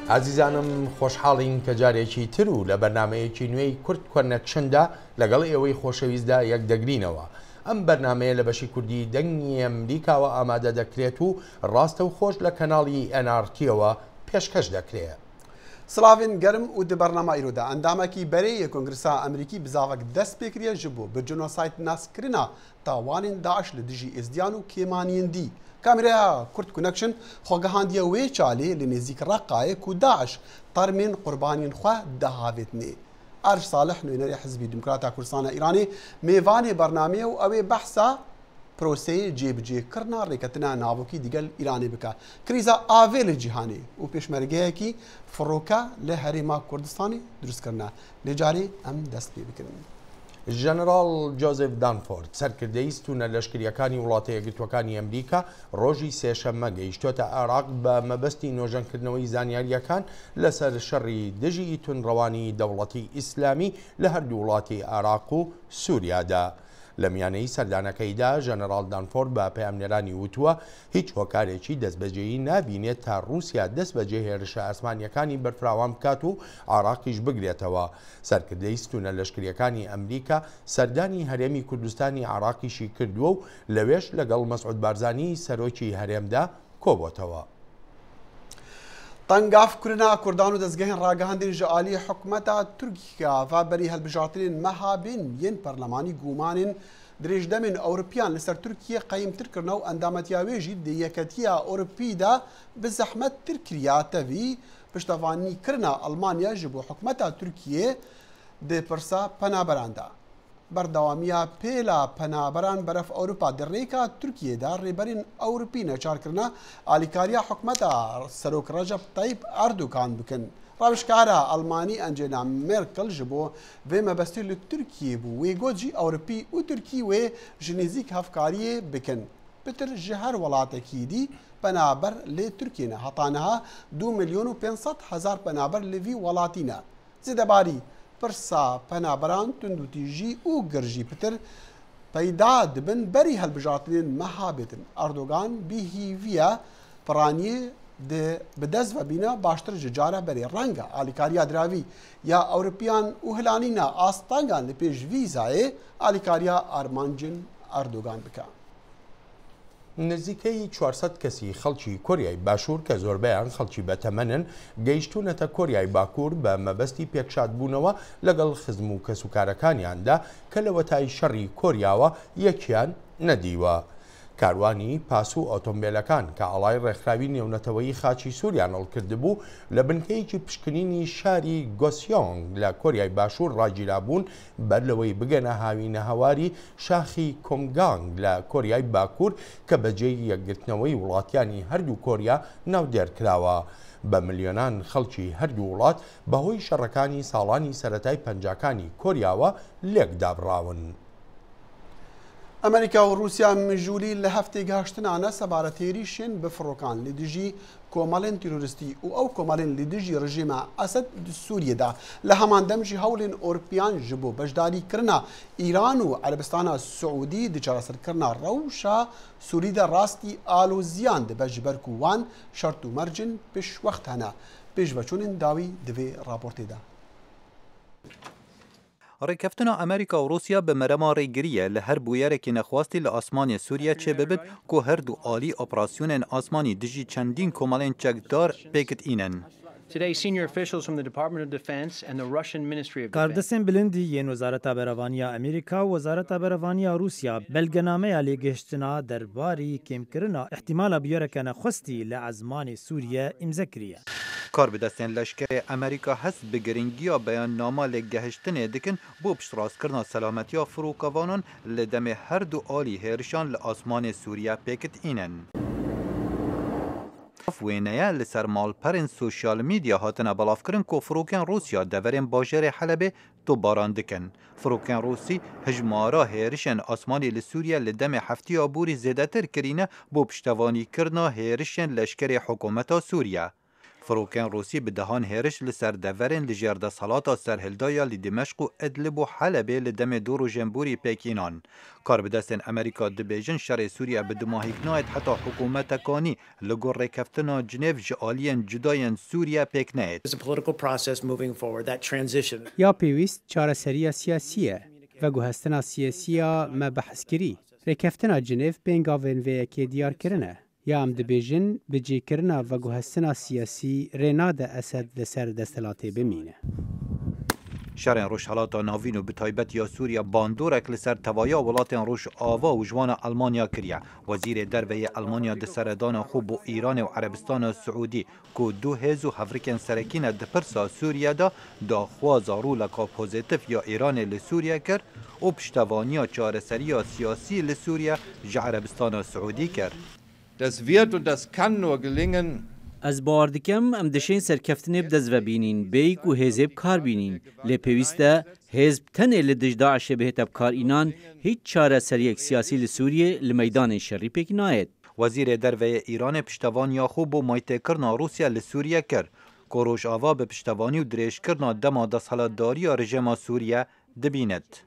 عزیزانم خۆشحاڵین کە جارێکی تر و لە بەرنمەیەکی نوێی کورد کۆنەکشندا لەگەڵ ئێوەی خۆشەویستدا یەک دەگرینەوە. ئەم بەرنمەیە لە بەشی کوردی دەنگی ئەمریکاوە ئامادە دەکرێت و ڕاستە و خۆش لە کەناڵی NRTەوە پێشکەش دەکرێت. سلاڤین گەرم و di bernama îro de endamekî berê Kongresa Amerîkî bi zavek dest pêkiriye ji bo bi genosayd naskirina tawanên Daeş li dijî êzdiyan û kêmaniyên dî. Kameraya Kurd Connection xwegihandiye wê çalê li nêzik Reqqayê ku Daeş termên qurbaniyên xwe dahavêtine. Erş Salih nûnerê Hizbî Demokrata Kurdistana Îranê mêvanê bernameyê û ew ê behsa proseyê cêbicêkirina rêketina navokî digel Îranê bike. Krîza avê li cîhanê û pêşmergeyekî firoka li Herêma Kurdistanê durustkirine. Lê carê em dest pê bikin. ژەنەرال جۆزێف دانفۆرد سەرکردەی ستونە لەشکریەکانی وڵاتە یەکگرتووەکانی ئەمریکا ڕۆژی سێشەممە گەیشتۆتە عێراق بە مەبەستی نۆژەنکردنەوەی زانیاریەکان لەسەر شەڕی دژی تونڕەوانی دەوڵەتی ئیسلامی لە هەردوو وڵاتی عێراق و سووریادا. لە میانەی سەردانەکەیدا ژەنەرال دانفۆرد بە پەیامنێرانی وتووە هیچ هۆکارێکی دەستبەجێیی نابینێت تا رووسیا دەست بەجێ هێرشە ئاسمانیەکانی بەرفراوان بکات و عێراقیش بگرێتەوە. سەرکردەی ستونە لەشکریەکانی ئەمریکا سەردانی هەرێمی کوردستانی عێراقیشی کردووە و لەوێش لەگەڵ مەسعود بارزانی سەرۆکی هەرێمدا کۆبۆتەوە. Tengavkirina Kurdan û dezgehên ragihandên ji aliyê hikûmeta Tirkiye vaberî helbijartinên mehabên yên perlemanî gumanên dirêjdemên Ewropiyan li ser Tirkiye qeyîmtir kirine û endametiya wê jî di Yeketiya Ewropî de bi zehmet tir kiriye tevî piştevanîkirina Almanya ji bo hikûmeta Tirkiye di pirsa penaberan de. Berdewamiya pêla penaberan beref Ewropa di rêka Tirkiyê de rêberên Ewropî neçarkirina alîkariya hikûmeta Serok Recep Tayyip Erdogan bikin. Rewişkara Almanî Angela Merkel ji bo vê mebestî li Tirkiyê bû wê got jî Ewropî û Tirkî wê ji nêzik hevkariyê bikin. Pitir ji her welatekî dî penaber lê Tirkiyê ne heta niha 2 milyon û 500,000 penaber li vî welatî ne. Zêdebarî pirsa penaberan tundûtî jî û gir jî pitir peyda dibin berî helbijartinên mehabêtin. Erdogan bîhîviya piraniyê bi dest vebîne baştir ji cara berê renga alîkariya diravî ya Ewropiyan û hilanîna astangan li pêş vîzayê alîkariya armancên Erdogan bike. نزیکەی 400 کەسی خەڵکی کۆریای باشوور کە زۆربەیان خەڵکی بەتەمەنن گەیشتونەتە کۆریای باکوور بە مەبەستی پێکشادبوونەوە لەگەڵ خزم و کەسوکارەکانیاندا کە لە وەتای شەڕی کۆریاوە یەکیان نەدیوە. کاروانی پاس و ئۆتۆمبیلەکان کە ئاڵای ڕێکخراوی نێونەتەوەیی خاچی سووریان هەڵکردبوو لە بنکەیەکی پشکنینی شاری گۆسیۆنگ لە کۆریای باشوور ڕاگیرابوون بەر لەوەی بگەنە هاوینە هەواری شاخی کۆمگانگ لە کۆریای باکوور کە بەجێی یەکگرتنەوەی وڵاتیانی هەردوو کۆریا ناودێرکراوە. بە ملیۆنان خەڵکی هەردوو وڵات بەهۆی شەڕەکانی ساڵانی سەرەتای پەنجاکانی کۆریاوە لێکدابڕاون. ئەمریکا و رووسیا مژووری لە هەفتێ گەشتنانە سەبارەتێریشێن بە فڕۆکان لە دژی کۆمەڵێن تیرۆریستی و ئەو کۆمەڵێن لە دژی ڕژیمە ئەسەد سووریەدا لە هەمان دەمژی هەوڵێن ئۆروپیان ji بۆ بەشداریکردنا ئیران و عەربستانە سعودی di çareserkirina rewşa Sûrî de rastî alozîyan dibe ji ber ku wan şert û mercin pêşwext hene. Pêşveçûnên dawî di vê raportê de. ڕێکەفتنا ئەمریکا و رووسیا بە مەرەما ڕێگریە لە هەر بویەرێکی نەخواستی لە ئاسمانی سووریا چێ ببن کو هەردوو ئالی ئۆپراسیۆنên ئاسمانی دژی چەندین کۆمەڵێن چەکدار پێکتئینن. کاردەسên bilindî yên Wezareta Berevaniya Amerîka û Wezareta Berevaniya Rûsya belgenameya lêgihiştina derbarî kêmkirina ihtimala biyereke nexwestî li ezmanê Sûriye îmze kiriye. کار bi destên leşkerê Amerîka hest bi giringiya beyannama lêgehiştinê dikin bۆ piştrast-kirina selametiya firokavanan li demê herdû alî hêrişan li asmanê Sûriya pêkitînin. wêneya li ser malperên sosyal medya hatine belavkirin ku firokên Rûsya deverên bajarê Helebê tobaran dikin. Firokên Rûsî hejmara hêrişên asmanî li Sûriya li demê heftiya borî zêdetir kirîne bۆ piştevanîkirina hêrişên leşkerê hikûmeta Sûriya. فروکن روسی به دهان هێرش لەسەر دەڤەرên li ژێردەسەڵata سەرهێلدایا li Dimeşq û Idlib û Helebê li demê dor û jemborî Pêkînan. Karbidestên Amerîka dibêjin şerê Sûriya bi dimahîk nayet heta hikûmetekanî li gor rêkeftina Cinêv ji aliyên cudayên Sûriya pêk neyêt. Ya pêwîst çareseriya siyasî ye ve guhestina siyasiya me behezkirî. Rêkeftina Cinêv pêngavên vê yekê diyarkirine. Ya em dibêjin bi cêkirina ve guhestina siyasî rê nade Esed li ser destelatê bimîne. Şerên Rojhelata Navîn û bi taybet ya Sûriya bandorek li ser tevaya welatên Rojava û ji wan Almanya kiriye. Wezîrê derveyê Almanya di seredana xwe bo Îranê û Erebistana Siûdî ku du hêz û hevrikên serekîne di pirsa Sûriye da daxwaza rûleka pozitif ya Îranê li Sûriye kir û piştevaniya çareseriya siyasî li Sûriye ji Erebistana Siûdî kir. Das wird und das kann nur gelingen. Ez bawer dikim em dişên serkeftinê bi dest vebînin, bêyîk û hêzê bi kar bînin. Lê pêwîst e hêzb tenê li dij Daişê bihête bi kar înan, hiç çareseriyek siyasî li Sûriyê li meydanên şerî pêk nayet. Wezîrê derveyê Îranê piştevaniya xwe bo maytêkirina Rûsya li Sûriye kir. Ku Rojava bi piştevanî û dirêjkirina dema desthilatdariya rejima Sûriye dibînet.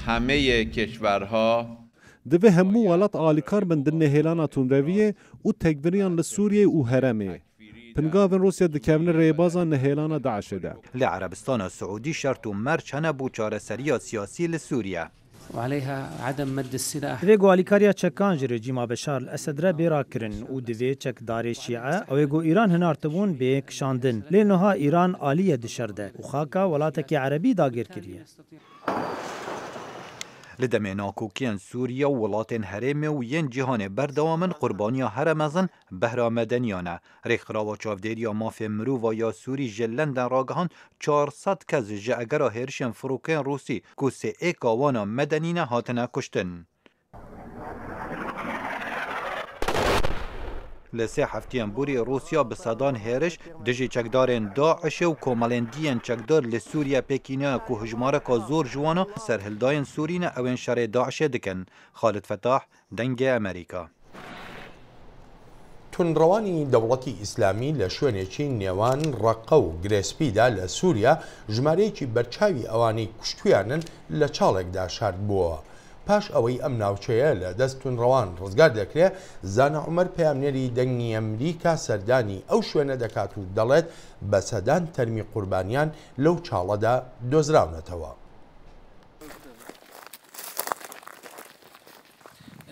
Hameyê keşverha divê hemû welat alîkar bin di nêhêlana tûnreviyê û tekbiriyan li Sûriyê û Herêmê. Pingavên Rûsya dikevin rêbaza nêhêlana Daişê de. Li Erebistana Siûdî şert û merc hene bû çareseriya siyasî li Sûriye. Divê got alîkariya çekan ji rejîma Beşar el-Esed re bêra kirin û divê çekdarê Şîe ew ê got Îran hinartibûn bê kişandin. Lê niha Îran alîye di şer de û xaka welatekî Erebî dagîr kiriye. Li demê nakokiyên Sûriye û welatên Herêmê û yên cîhanê berdewamin qurbaniya here mezin behra medeniyan e. Rêxirava çavdêriya mafê mirova ya Sûrî ji London ragihan 400 kes ji egera hêrişên firokeyên Rûsî ku sê êka wana medenî ne hatine kuştin. Li sê hefteyên borî Rûsya bi sedan hêriş dijî çekdarên Daişê û komelendiyên çekdar li Sûriye pêkîniya ku hijmareka zor ji wan serhildayên Sûrî ne ew ên şerê Daişê dikin. Xalid Fetah, Dengê Amerîka. تونڕەوانی دەوڵەتی ئیسلامی لە شوێنێکی نێوان ڕەقە و گرێسپیدا لە سووریا ژمارەیەکی بەرچاوی ئەوانەی کوشتویانن لە چاڵێکدا شارد بووەوە. پاش ئەوەی ئەم ناوچەیە لە دەست تونڕەوان ڕزگار دەکرێت، زانە عومەر پەیامنێری دەنگی ئەمریکا سەردانی ئەو شوێنە دەکات و دەڵێت بە سەدان تەرمی قوربانیان لەو چاڵەدا دۆزراونەتەوە.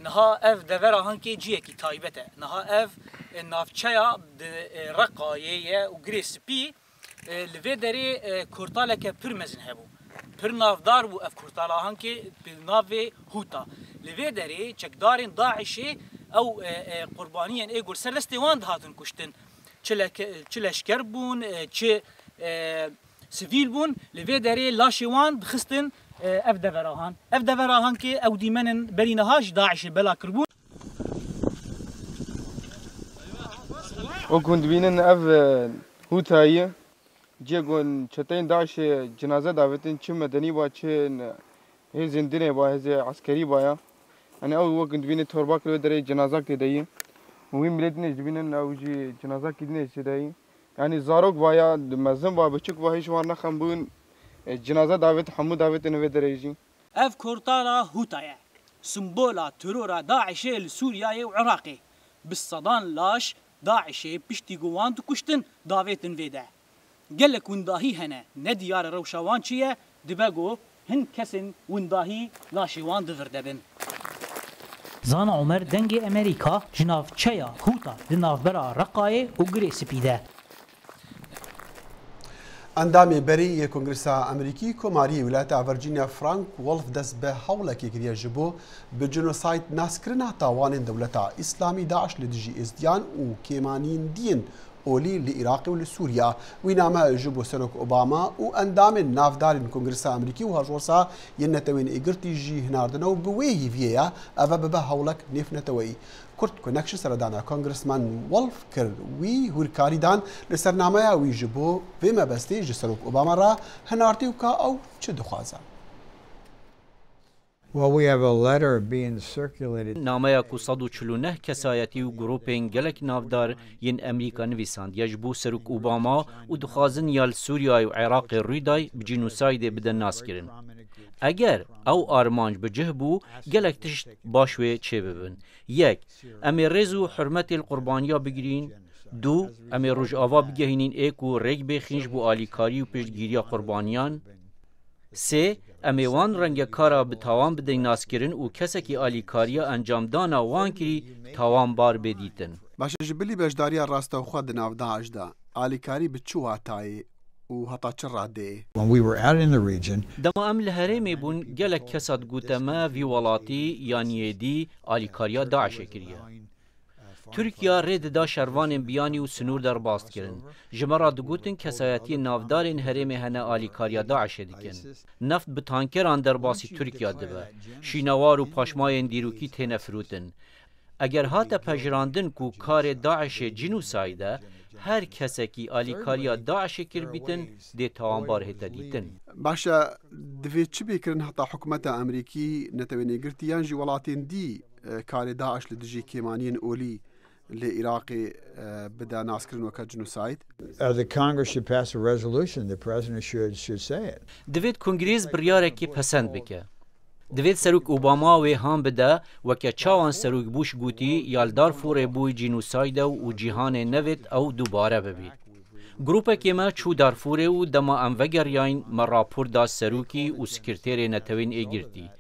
نها ev devera hankê ciyekî taybet e. Niha ev navçeya Reqayê û Girêspî li vê derê kurtaleke pir mezin hebû. Pir navdar bû ev kurtala hankê bi navê Hûta. Li vê derê çekdarên Daişê ew qurbaniyên ê gur serdestê wan dihatin kuştin. Çi leşker bûn, çi sivîl bûn, li vê derê laşê wan dixistin ev deverahan. Ev deverahan ki ew dîmenin berî niha ji Daişê bela kirbûn. Wekû dibînin ev Hûtayê cêgon çeteyên Daişê cenaze davetin çi medenî ba çi hêzên dinê ba hêzê eskerî ba ya. Yani ew wekû dibînin torba kir derê cenazak tê deyî. Wî milêtinê ji dibînin ew jî cenazakî dinê çi deyî. Yani zarok ba ya mezin ba biçik ba hêj wan nexembûn cenaze davet hemû davetên vê derê jî. Ev kurtala Hûta ye. Simbola terora Daişê li Sûriyayê û Iraqê. Bi sedan laş Daişê piştî wan dikuştin davetên vê de. Gelek windahî hene ne diyar rewşa wan çi ye dibe got hin kesên windahî laşê wan divirdebin. Zana Umer dengê Amerîka ji navçeya Hûta di navbera Reqayê û Girêspî de. ئەندامی بەری یە کۆنگرسا ئەمریکی کۆماری ویلایەتە ڤەرجینیا فرانک وڵف دەست بە هەوڵێکی کردە ji بۆ bi جنۆساید ناسکردنا تاوانên dewleta ئیسلامی داعش li dijî êzdiyan û kêmanîndiyên olî li Iraqê û li Sûriya. Wî name ji bo Serok Obama û endamên navdarên Kongresa Amerîkî û hajwasa yên netewên êgirtî jî hinardine û bi wê hîviyê ye ev e bibe hewlek nêfneteweyî. Kurt konekşi seredana Kongresman Wolf kir wî hûrkarî dan li sernameya wî ji bo vê mebestê ji Serok Obama re hinartî û ka ew çi dixwaze. نامەیە ku 149 کەسایەتی و گروپên gelek navdar yên Amerîka nivîsandiye ji bo Serok Obama û dixwazin ya li Sûriyayê û Iraqê Rûdayê bi cînosayidê bide naskirin. Eger ew armanc bi cih bû gelek tişt baş wê çêbibin. Yek, em ê rêz û hurmetê li qurbaniya bigirîn. Du, em ê rojava bigehînin ê ku rêk bêxîn ji bo alîkarî û piştgiriya qurbaniyan. Sê, em ê wan rengekara bi tawan bidin naskirin û kesekî alîkariya encamdana wan kirî tawanbar bêdîtin. باشە ji bilî beşdariya rastexwe di nav Daişda alîkarî bi çi watayê û heta çi radeyê? Dema em li herêmê bûn gelek kesa digote me vî welatî yan yêdî alîkariya Daişê kiriye. Türkiye rê dida şervanên biyanî û sinûr derbas kirin. Ji me re digotin kesayetiyên navdarên herêmê hene alîkariya Daişê dikin. Neft bi tankeran derbasî Türkiye dibe. Şînewar û paşmayên dîrokî têne firotin. Eger hate pejirandin ku karê Daişê cînosayîd e, her kesekî alîkariya Daişê kirbîtin dê tawanbar hête dîtin. Başa divê çi bêkirin heta hikûmeta Amerîkî netewê girtî yan jî welatên dî karê Daeş li dijî kêmaniyên olî li Iraqê bide naskirin weke cînosayîd? Divêt Kongrêz biryarekî pesend bike. Divêt Serok Obama wê ham bide weke çawan Serok Bush gotî ya li Darfurê bûyî cînosayîde û cîhanê nevêt ew dubare bibî. Grupekê me çû Darfurê û dema em vegeriyayîn me rapor da serokî û sekretêrê netewên ê girtî.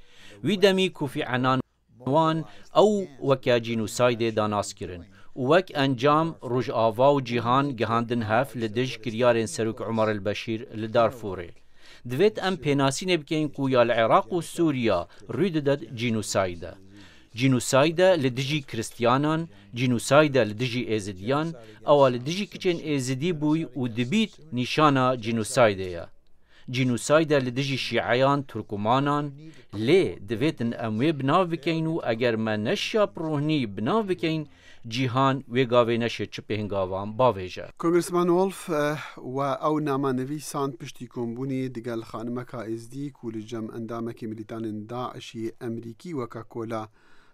Wî demî Kofi Annan wan ew weke cînosayîdê da naskirin. û wek encam Rojava û cîhan gihandin hev li dij kiryarên Serok Umar el-Beşîr li Darfurê. Divêt em pênasînê bikeyin ku ya li Iraq û Sûriya rû dide cînosayîde. Cînosayîde li dijî Kristyanan, cînosayîde li dijî êzidiyan, ewa li dijî kiçên êzidî bûy û dibît nîşana cînosayîdê ye. Cînosayîde li dijî Şîeyan, Turkmanan, lê divêtin em wê binav bikeyin û eger me neşya pirohnî binav bikeyin, cîhan wê gavê neşe çi pêngavan bavêje. Kongressman Wolf we ew namanivîsan piştî kombûnê digel xanimeka êzdî ku li cem endamekî milîtanên Daişî Emerîkî weka kola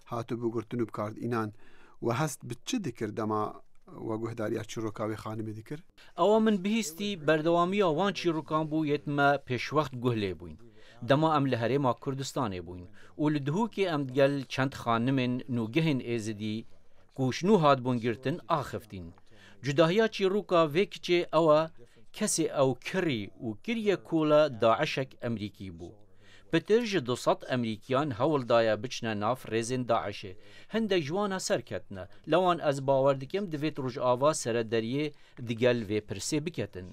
hatû bigurtin û bikardînan we hest bi çi dikir dema we guhdariya çîroka wê xanimê dikir? Ewa min bihîstî berdewamiya wan çîrokan bû yê me pêşwext guh lê bûyn. Dema em li herêma Kurdistanê bûyn û li dihûkê em digel çend xanimên nûgehên êzidî ku şnû hatbûn girtin axiftin. Cudahiya çîroka vê kiçê ew e kesê ew kirî û kiriye kola Daişek Emerîkî bû. Pitir ji 200 Emerîkiyan hewl daye biçine nav rêzên Daişê. Hindek ji wan serketine. Lewan ez bawer dikim divêt rojava serederiyê digel vê pirsê biketin.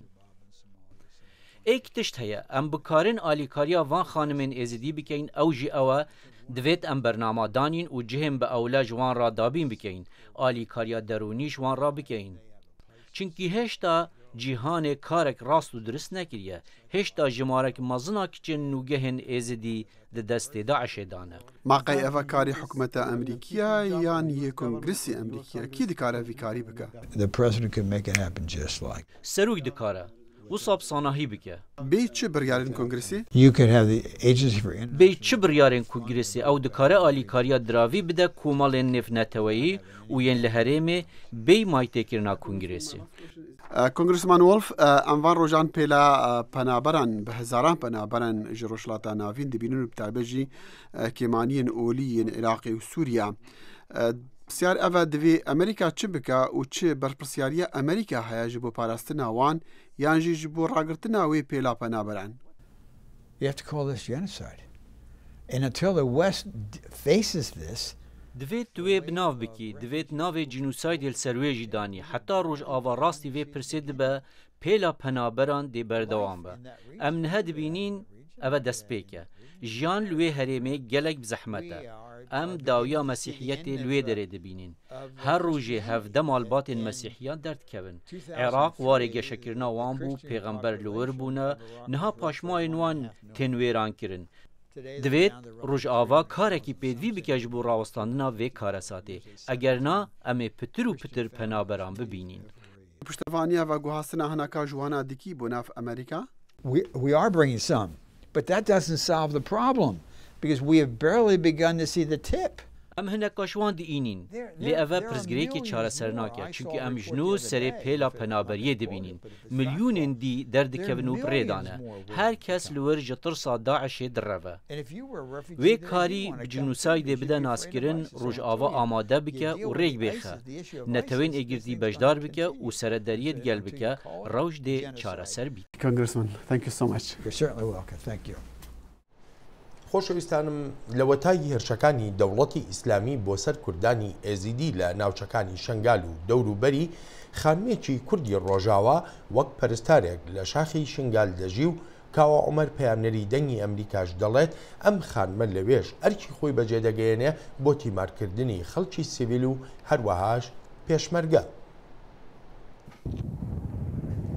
Êk tişt heye em bikarin alîkariya van xanimên êzidî bikeyin ew jî ew e divêt em bernama danîn û cihên bi ewle ji wan ra dabîn bikeyin. Alîkariya derûnî ji wan ra bikeyin. Çinkî hêşta cîhanê karek rast û dirist nekiriye. Hêşta jimarek mezina kiçên nûgehên êzidî di destê Daişê dane. Maqey eva karî hikûmeta Emerîkiya yan yê Kongresî Emerîkiya kî dikare vî karî bike? Serok dikare. Wisa sanahî bike. Bê çi biryarên Kongresî? Bê çi biryarên Kongresî ew dikare alîkariya diravî bide komalên nêvneteweyî û yên li herêmê bê maytêkirina Kongresî. Kongressman Wolf em van rojan pêla penaberan bi hezaran penaberan ji rojhilata navîn dibînin û bi taybet jî kêmaniyên olî yên Iraqê û Sûriya. Pirsiyar ev divê Amerîka çi bike û çi berpirsyariya Amerîka heye ji bo parastina wan yan jî ji bo ragirtina wê pêla penaberan? Divêt tu wê binav bikî, divêt navê cînosaydê li ser wê jî danî. Heta rojava rastî vê pirsê dibe pêla penaberan dê berdewam be. Em niha dibînîn ev e destpêk e. Jiyan li wê herêmê gelek bi zehmet e. Em dawiya mesîhiyetê li wê derê dibînin. Her rojê hevde malbatên mesîhiyan derdikevin. Iraq warê geşekirina wan bû, pêxember li wir bûne, niha paşmayên wan tên wêran kirin. Divêt rojava karekî pêdivî bike ji bo rawestandina vê karesatê. Eger na em ê pitir û pitir penaberan bibînin. Piştevaniya ve guhastina hineka ji wana dikî bo nav Amerîka? We are bringing some, but that doesn't solve the problem. because we have barely begun to see the tip. ئەم هەنە کاشوان دئینین لێ ئەڤە پرزگرێکی چارەسەر ناکات چونکە ئەم ژنۆ سەرێ پێلا پەنابەریە دەبینین ملیونên دی دەردکەون و بڕێدانە هەر کەس لەوەر ji tirsa Daişê direve wê karî bi cinûsayê dê bide naskirin rojava amade bike û rêk bêxe netewên êgirtî bejdar bike û serederiye gel bike rewş dê çareser bî. Congressman, thank you so much. You're certainly welcome. Thank you. خۆشەویستانم لە وەتای هێرشەکانی دەوڵەتی ئیسلامی بۆ سەر کوردانی ئێزیدی لە ناوچەکانی شنگال و دەوروبەری خانمێکی کوردی ڕۆژاوە وەک پەرستارێک لە شاخی شنگال دەژی و کاوە عومەر پەیامنەری دەنگی ئەمریکاش دەڵێت ئەم خانمە لەوێش ئەرکی خۆی بەجێدەگەیەنێ بۆ تیمارکردنی خەڵکی سیڤیل و هەروەهاش پێشمەرگە.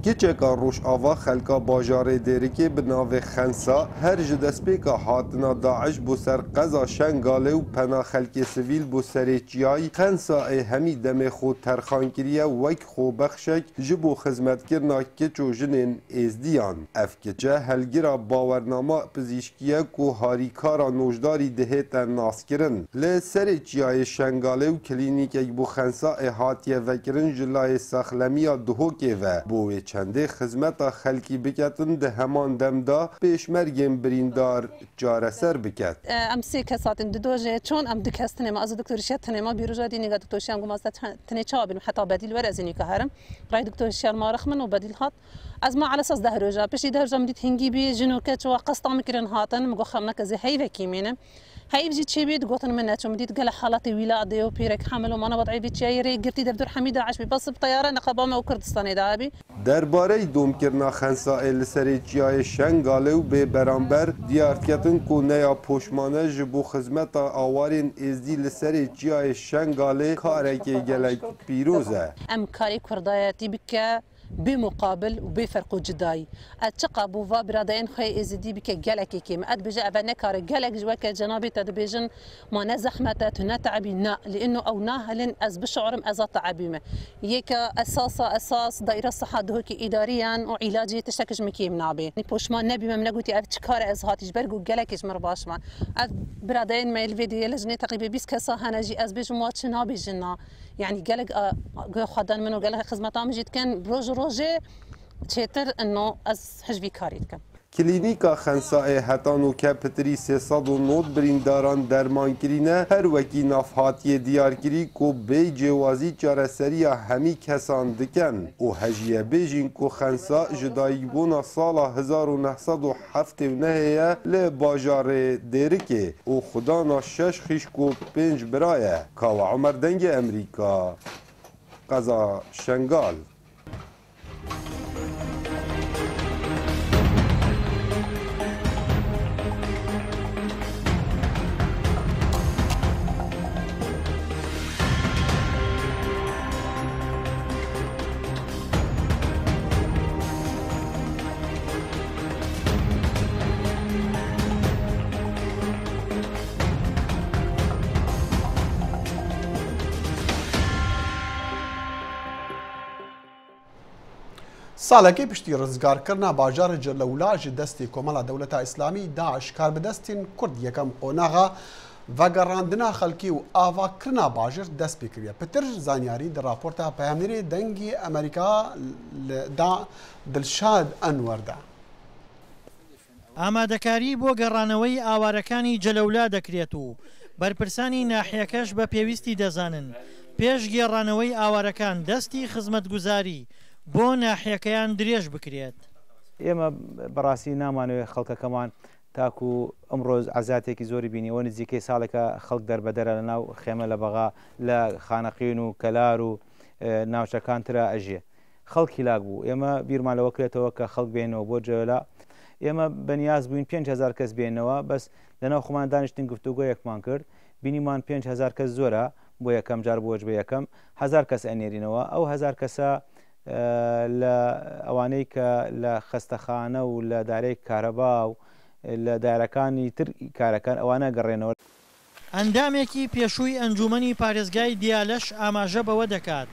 کچێکا ڕۆژئاوا خەلکا باژارê Dêrikê bi navê Xensa her ji destpêka hatina Daeş bû ser qeza Şengalê û pena xelkê sivîl bû serêçiyayî Xensaê hemî demê xwe terxankiriye wek xwebexşek ji bo xizmetkirina kiç û jinên êzdiyan. Ev kiçe helgira bawernama pizîşkiye ku harîkara nojdarî dihête naskirin. Lê serêçiyayê Şengalê û klînîkek bû Xensaê hatiye vekirin ji layê Sexlemiya Duhokê ve bo wê çendê xizmeta xelkî biketin di heman demda pêşmergên birîndar çareser biket. Em sê kes hatin di dojê çon em dikes tinêma ez doktorîşiya tinêma bîroja dînîga doktorîşiyan gomazda tinê çawa bînim heta bedîl were ez ênî herim ray doktorîşiyan marix min û bedîl hat ez ma ala saz deh roja piştî deh roja min dît hingî bî jinûke çawa qesta mikirin hatin min got xem neke zê heyvekî mînim هاي بجي تشيبي تقولن منها شو مديت قال حالاتي ولادي وبيرك حمل وما وضعي بتشايري قرتي دفتر حميده عشبي بس بطياره نقابه وكردستان دابي درباره دومکردنا خنسائê li serêçiyayê Şengalê û bê beramber diyarketin ku neya poşmane ji bo xizmeta awarên êzdî li serêçiyayê Şengalê karekê gelek pîroz e. Em karê kurdayetî bike بمقابل وبفرق جداي اتشقى بوفا برادين خي ازدي بك جلك كيم اد بجا ابنكار جلك جواك جنابي تدبيجن ما نزحمه تنتعبي نا لانه او ناهلن از بشعرم از تعبيمه يك اساس دائره الصحه دهك اداريا وعلاجي تشكج مكيم نابي نبوش ما نبي مملكتي اتشكار از هاتج برغو جلك مرباش ما برادين ما الفيديو لجنه تقريبا بيس كسا هنجي از بيجم واتش نابي جنا يعني جلك خدان منو جلك خدمتام جيت كان روجه تشتر انه از حجبي كاريت كم کلینیکا خنسائê hetan û keptirî 309 birîndaran dermankirîne her wekî navhatiyê diyarkirî ku bê cêwazî çareseriya hemî kesan dikin û hejiyebêjîn ku xensa ji dayîkbûna sala 1979 li bajarê Dêrikê û xwedana 6 xîşk û 5 bira ye. Kawa Umer dengê Emerîka qeza Şengal. ساڵێکی پشتی ڕزگارکردنا باژارە جەلەولا ji destê Komela Dewleta İslamî Daeş karbidestên Kurd yekem qonaxa vegerandina xelkî û avakirina bajir dest pê kiriye. Pitir zanyarî di raporta peyamnêrê dengê Amerîka da Dilşad Enwer de. ئامادەکاری بۆ گەڕانەوەی ئاوارەکانی جەلەولا دەکرێت و بەرپرسانی ناحیەکەش بە پێویستی دەزانن پێش گێڕانەوەی ئاوارەکان دەستی خزمەتگوزاری بۆ ناحیەکەیان درێژ بکرێت. ئێمە بەڕاستی نامانوێت خەڵکەکەمان تاکو ئەمڕۆژ عەزاتێکی زۆری بینیەوە نزیکەی ساڵێکە خەڵک دەربەدەرە لە ناو خێمە لە بەغا لە خانەقین و کەلار و ناوچەکان ترە ئەژێ خەڵکی لاک بوو. ئێمە بیرمان لەوە کرێتەوە کە خەڵک بێنەوە بۆ جەوەلا ئێمە بەنیاز بووین 5,000 کەس بێنەوە بەس لەناو خۆمان دانیشتین گفتوگۆ یەکمان کرد بینیمان 5,000 کەس زۆرە بۆ یەکەم جار بۆش بە یەکەم 1000 کەس ئەنێرینەوە ئەو 1000 کەسە لە ئەوانەی کە لە خەستەخانە و لە دارەی کارەبا و لە دارەکانی تر کارەکان ئەوانە گەڕێنەوە. ئەندامێکی پێشووی ئەنجومەنی پارێزگای دیالەش ئاماژە بەوە دەکات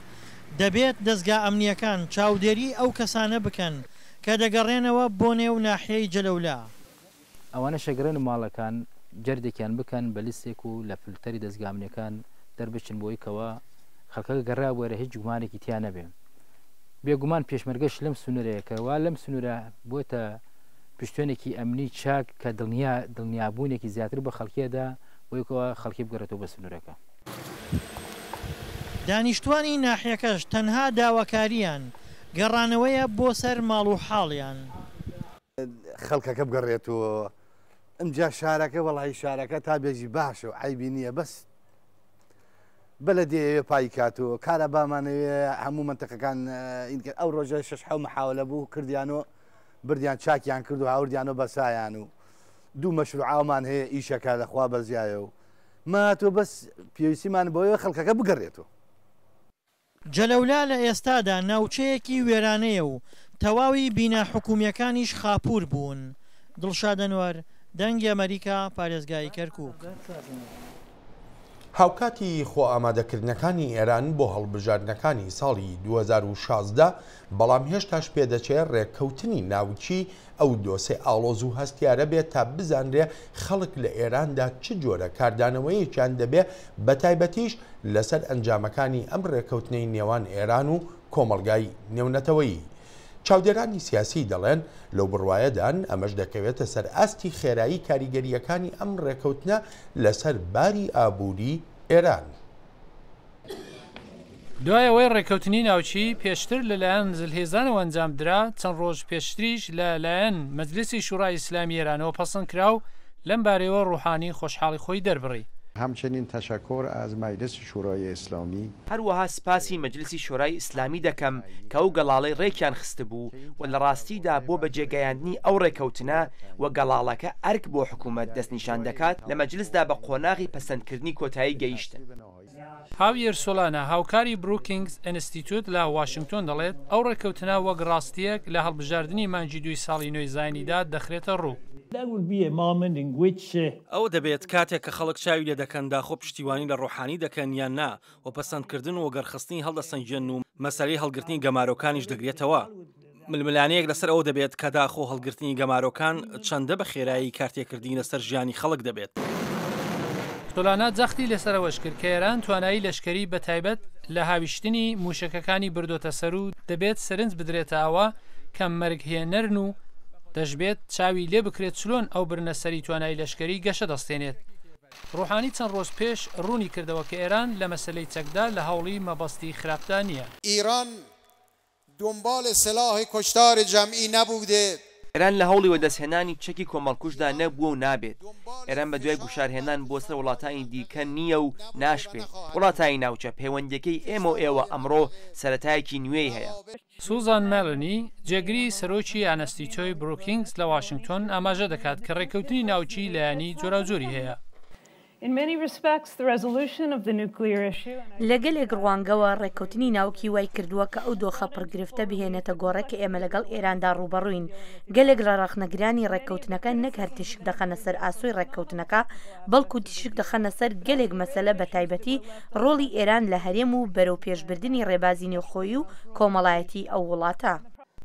دەبێت دەستگا ئەمنیەکان چاودێری ئەو کەسانە بکەن کە دەگەڕێنەوە بۆ نێو ناحیەی جەلەولا. ئەوانە شەگرن ماڵەکان جەردێکیان بکەن بە لیستێک و لە فلتەری دەستگامنەکان دەربچن بۆی کەەوە خەڵکە گەڕا وەرە هیچ گومانێکی تیان نەبێ بێگومان پێشمەرگەش لەم سنوورەیە کەوا لەم سنوورە بۆتە پشتێنێکی ئەمنی چاک کە دڵنیابوونێکی زیاتر بە خەڵکیەدا بۆیکەوە خەڵکی بگەڕێتەوە بە سنوورەکە. دانیشتوانی ناحیەکەش تەنها داواکاریان گەڕانەوەیە بۆ سەر ماڵ و حاڵیان. خەڵکەکە بگەڕێتەوە ئەمجا شارەکە وەڵی شارەکە تا بێژی باشە و عیبی نییە بەس بەلەدێ پای کاتەوە کارە بامانەوێ هەموو منتەقەکان ئەو ڕۆژە 6 محاولە بوو کردیانەوە بردیان چاکیان کرد و هاوردیانەوە بەسایان و دوو مەشروعاومان هەیە ئیشەکە لەخوا بەزیایە و ماتۆ بەس پێویستیمان بۆیەوە خەڵکەکە بگەڕێتەوە. جەلەولا لە ئێستادا ناوچەیەکی وێرانەیە و تەواوی بینە حکومیەکانیش خاپور بوون. دڵشادەنوەر دەنگی ئەمریکا پارێزگای کەرکووک. هاوکاتی خۆ ئامادەکردنەکانی ئێران بۆ هەڵبژاردنەکانی ساڵی 2016 بەڵام هێشتاش پێدەچێت ڕێککەوتنی ناوچی ئەو دۆسێ ئاڵۆز و هەستیارە بێت تا بزانرێ خەڵک لە ئێراندا چ جۆرە کاردانەوەیەکیان دەبێت بە تایبەتیش لەسەر ئەنجامەکانی ئەم ڕێککەوتنەی نێوان ئێران و کۆمەڵگای نێونەتەوەیی. چاودێرانی سیاسی دەڵێن لەو بڕوایەدان ئەمەش دەکەوێتە سەر ئاستی خێرایی کاریگەریەکانی ئەم ڕێکەوتنە لەسەر باری ئابووری ئێران. دوایەوەی ڕێکەوتنی ناوچی پێشتر لەلایەن زلهێزانەوە ئەنجام درا چەند ڕۆژ پێشتریش لەلایەن مەجلیسی شورای ئیسلامی ئێرانەوە پەسەند کرا و لەم بارەوە ڕوحانی خۆشحاڵی خۆی دەربڕی. همچنین تشکر از مجلس شورای اسلامی هەروەها سپاسی مەجلیسی شورای ئیسلامی دەکەم کە ئەو گەڵاڵەی ڕێکیان خست بوو و لە ڕاستیدا بۆ بەجێگەیاندنی ئەو ڕێکەوتنە و گەڵاڵەکە ئەرک بۆ حکوومەت دەستنیشان دەکات لە مەجلسدا بە قۆناغی پەسەندکردنی کۆتایی گەیشتن. هاویر سۆلانە هاوکاری بروکینگز ئینستیتوت لە واشنگتۆن دەڵێت ئەو ڕێکەوتنە وەک ڕاستیەک لە هەڵبژاردننی مانجی 2 ساڵی نوێی زاینیدا دەخرێتە ڕوو. ئەو دەبێت کاتێک کە خەڵک چاوی لێ دەکەن داخۆ پشتیوانی لە ڕۆحانی دەکەن یان نا و پەسەندکردن و گەرخستنی هەڵدەسەنجێن و مەسەلەی هەڵگرتنی گەمارۆکانیش دەگرێتەوە. ململانەیەک لەسەر ئەو دەبێت کە داخۆ هەڵگرتنی گەمارۆکان چەندە بە خێرایی کارتێکردنی لەسەر ژیانی خەڵک دەبێت. تۆلانە جەختی لەسەرەوەش کرد کە ئێران توانایی لەشکری بە تایبەت لە هاویشتنی موشەکەکانی بردۆتە سەر و دەبێت سەرنج بدرێتە ئەوە کە مەرگهێنەرن و دەشبێت چاوی لێ بکرێت چلۆن ئەو برنەسەری توانایی لەشکری گەشە دەستێنێت. ڕوحانی چەند ڕۆژ پێش ڕوونی کردەوە کە ئێران لە مەسلەی چەکدا لە هەوڵی مەبەستی خراپدا نییە. ئیران دنبال سلاح کشتار جمعی نبوده. ئێران لە هەوڵی وەدەستهێنانی چەکی کۆمەڵکوشدا نەبووە و نابێت. ئێران بە دوای گوشارهێنان بۆ سەر وڵاتانی دیکە نییە و ناشبێت. وڵاتانی ناوچە پەیوەندەکەی ئێوە ئەمڕۆ سەرەتایەکی نوێی هەیە. سوزان مەلنی جێگری سەرۆکی ئانەستیتۆی بروکینگز لە واشنگتۆن ئاماژە دەکات کە ڕێکەوتنی ناوچی لایەنی جۆراوجۆری هەیە. لە گەلێک ڕوانگەوە ڕێککەوتنی ناوکی وای کردووە کە ئەو دۆخە پڕگرفتە بهێنێتە گۆڕێکە ئێمە لەگەڵ ئێراندا ڕوبەڕووین. گەلێک لە ڕاخنەگرانی ڕێککەوتنەکە نەک هەر تیشک دەخەنە سەر ئاسۆی ڕێککەوتنەکە بەڵکو تیشک دەخەنە سەر گەلێک مەسەلە بە تایبەتی ڕۆڵی ئێران لە هەرێم و بەرەو پێشبردننی ڕێبازی نێوخۆیی و کۆمەڵایەتی ئەو وڵاتە.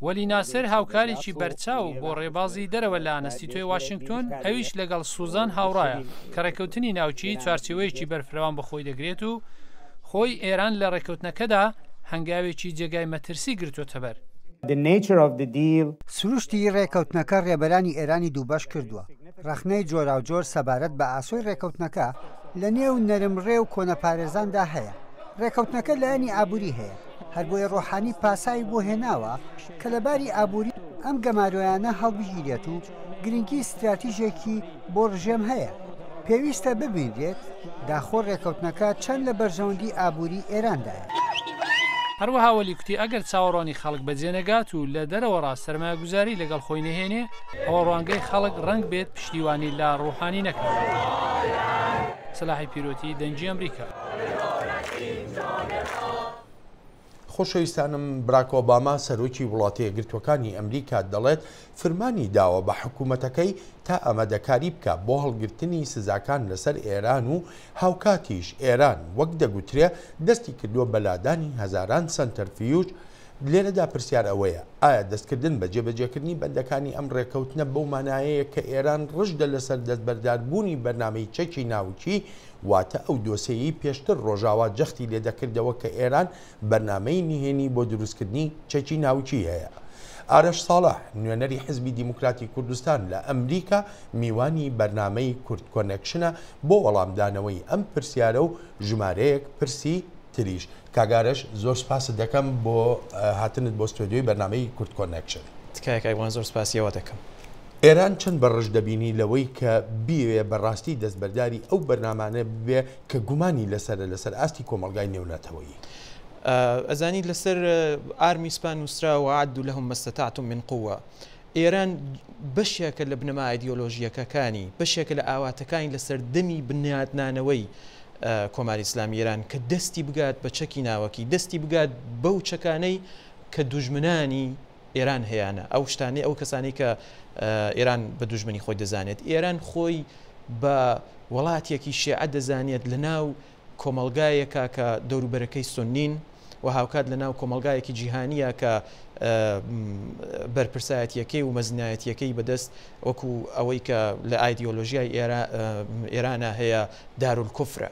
وەلی ناسر هاوکارێکی بەرچاو بۆ ڕێبازی دەرەوە لە ئانەستیتۆی واشنگتۆن ئەویش لەگەڵ سوزان هاوڕایە کە ڕێکەوتنی ناوچی چوارچێوەیەکی بەرفرەوان بەخۆی دەگرێت و خۆی ئێران لە ڕێکەوتنەکەدا هەنگاوێکی جێگای مەترسی گرتوۆتە بەر. سروشتی ڕێکەوتنەکە ڕێبەرانی ئێرانی دووبەش کردووە. ڕەخنەی جۆراوجۆر سەبارەت بە ئاسۆی ڕێکەوتنەکە لە نێو نەرمڕێ و کۆنەپارێزاندا هەیە. ڕێکەوتنەکە لایەنی ئابووری هەیە. هەر بۆیە ڕۆحانی پاسایی بۆ هێناوە کە لەباری ئابووری ئەم گەمارۆیانە هەڵبژیرێت و گرنگی استراتیژێکی بۆ ڕژێم هەیە. پێویستە ببینرێت داخۆ ڕێکەوتنەکە چەند لە بەرژەوەندی ئابووری ئێراندایە. هەروەها وەلی کوتی ئەگەر چاوەڕوانی خەڵک بەجێنەگات و لە دەرەوەڕا سەرمایه‌گوزاری لەگەڵ خۆی نەهێنێ ئەوە ڕوانگەی خەڵک ڕەنگ بێت پشتیوانی لا ڕوحانی نەکات. سەلاحی پیرۆتی دەنگی ئەمریکا. خۆشەویستانم براک ئۆباما سەرۆکی وڵاتە یەکگرتووەکانی ئەمریکا دەڵێت فەرمانی داوە بە حکوومەتەکەی تا ئەمەدەکاری بکە بۆ هەڵگرتنی سزاکان لەسەر ئێران و هاوکاتیش ئێران وەک دەگوترێ دەستی کردووە بەلادانی هەزاران سەنتەرفیوژ لێرەدا پرسیار ئەوەیە ئایا دەستکردن بە جێبەجێکردنی بەندەکانی ئەم ڕێکەوتنە بەو مانایەیە کە ئێران ڕژدە لەسەر دەستبەرداربوونی بەرنامەی چەکی ناوچی واتە ئەو دۆسەیەی پێشتر ڕۆژاوا جەختی لێدەکردەوە کە ئێران بەرنامەی نهێنی بۆ دروستکردنی چەکی ناوچی هەیە. ئارەش ساڵح نوێنەری حزبی دیموکراتی کوردستان لە ئەمریکا میوانی بەرنامەی کورد کۆنێکشنە بۆ وەڵامدانەوەی ئەم پرسیارە و ژمارەیەک پرسی تریش. کاگارش زۆر سپاس دەکەم بۆ هاتنت بۆ ستۆدیۆی بەرنامەی کورد کۆنێکشن. تکایەکەیوان زۆر سپاسیەوە دەکەم. ئێران چەند بەڕژ دەبینی لەوەی کە بیوێ بەڕاستی دەستبەرداری ئەو بەرنامانە بێ کە گومانی لەسەر ئاستی کۆمەلگای نێونەتەوەیی. ئەزانی لەسەر ئارمی سپان نووسرا و عەدوا لەهم مەستەطعتم من قووە. ئێران بەشێکە لە بنەما ئایدیۆلۆژیەکەکانی بەشێکە لە ئاواتەکانی لەسەر دەمی بنیادنانەوەی کۆماری ئیسلامی ئێران کە دەستی بگات بە چەکی ناوەکی دەستی بگات بەو چەکانەی کە دوژمنانی ئێران هەیەە ئەو شتانەی ئەو کەسانی کە ئێران بە دوژمنی خۆی دەزانێت. ئێران خۆی بە وڵاتێکی شیعە دەزانێت لە ناو کۆمەلگایەکە کە دەوروبەرەکەی سنین و هاوکات لە ناو کۆمەلگایەکی جیهانیە کە بەرپرسایەتیەکەی و مەزنایەتیەکەی بەدەست وەکو ئەوەی کە لە ئایدیۆلۆژیای ئێرانە هەیە دارولکوفرە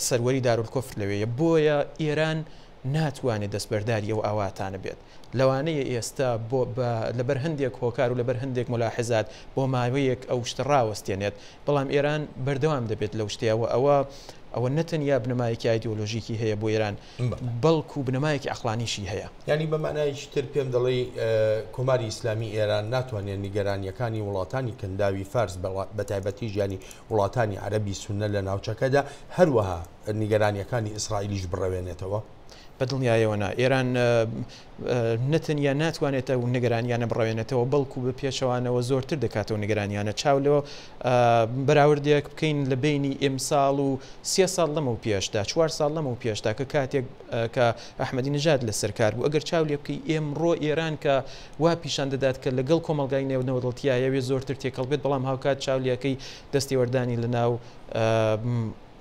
سەروەری دارولکوفر لەوەیە. بۆیە ئێران ناتوانێت دەستبەرداری ئەو ئاواتانە بێت. لەوانەیە ئێستا لەبەر هەندێک هۆکار و لەبەر هەندێک ملاحزات بۆ ماوەیەک ئەو شتە ڕاوەستێنێت بەڵام ئێران بەردەوام دەبێت لەو شتەوە ئەوە نەتەنیا بنەمایەکی ئایدیۆلۆژیکی هەیە بۆ ئێران بەڵکو بنەمایەکی ئەخڵانیشی هەیە. ینی بەمانایکی تر پێم دەڵێ کۆماری ئیسلامی ئێران ناتوانێت نیگەرانیەکانی وڵاتانی کەنداوی فارس بە تایبەتی ژیانی وڵاتانی عەرەبی سوننە لە ناوچەکەدا هەروەها نیگەرانیەکانی ئیسرائیلیش بڕەوێنێتەوە. بەدڵنیایەوەنا ئێران نەتەنیا ناتوانێتە و نیگەرانیانە بڕەوێنێتەوە بەڵکو بە پێشەوانەوە زۆرتر دەکاتەوە نیگەرانیانە چاولەوە بەراوردێک بکەین لە بینی ئێمساڵ و 3 ساڵ لەمە و پێشدا 4 ساڵ لەمە و پێشدا کە کاتێک کە ئەحمەدی نژاد لە سەرکار بوو ئەگەر چاو لێ بکەی ئێمڕۆ ئێران کە وا پیشان دەدات کە لەگەڵ کۆمەلگای نێونەوەدڵتیایەوێ زۆرتر تێکەڵ بێت بەڵام هاوکات چاولیەکەی دەستی وەردانی لە ناو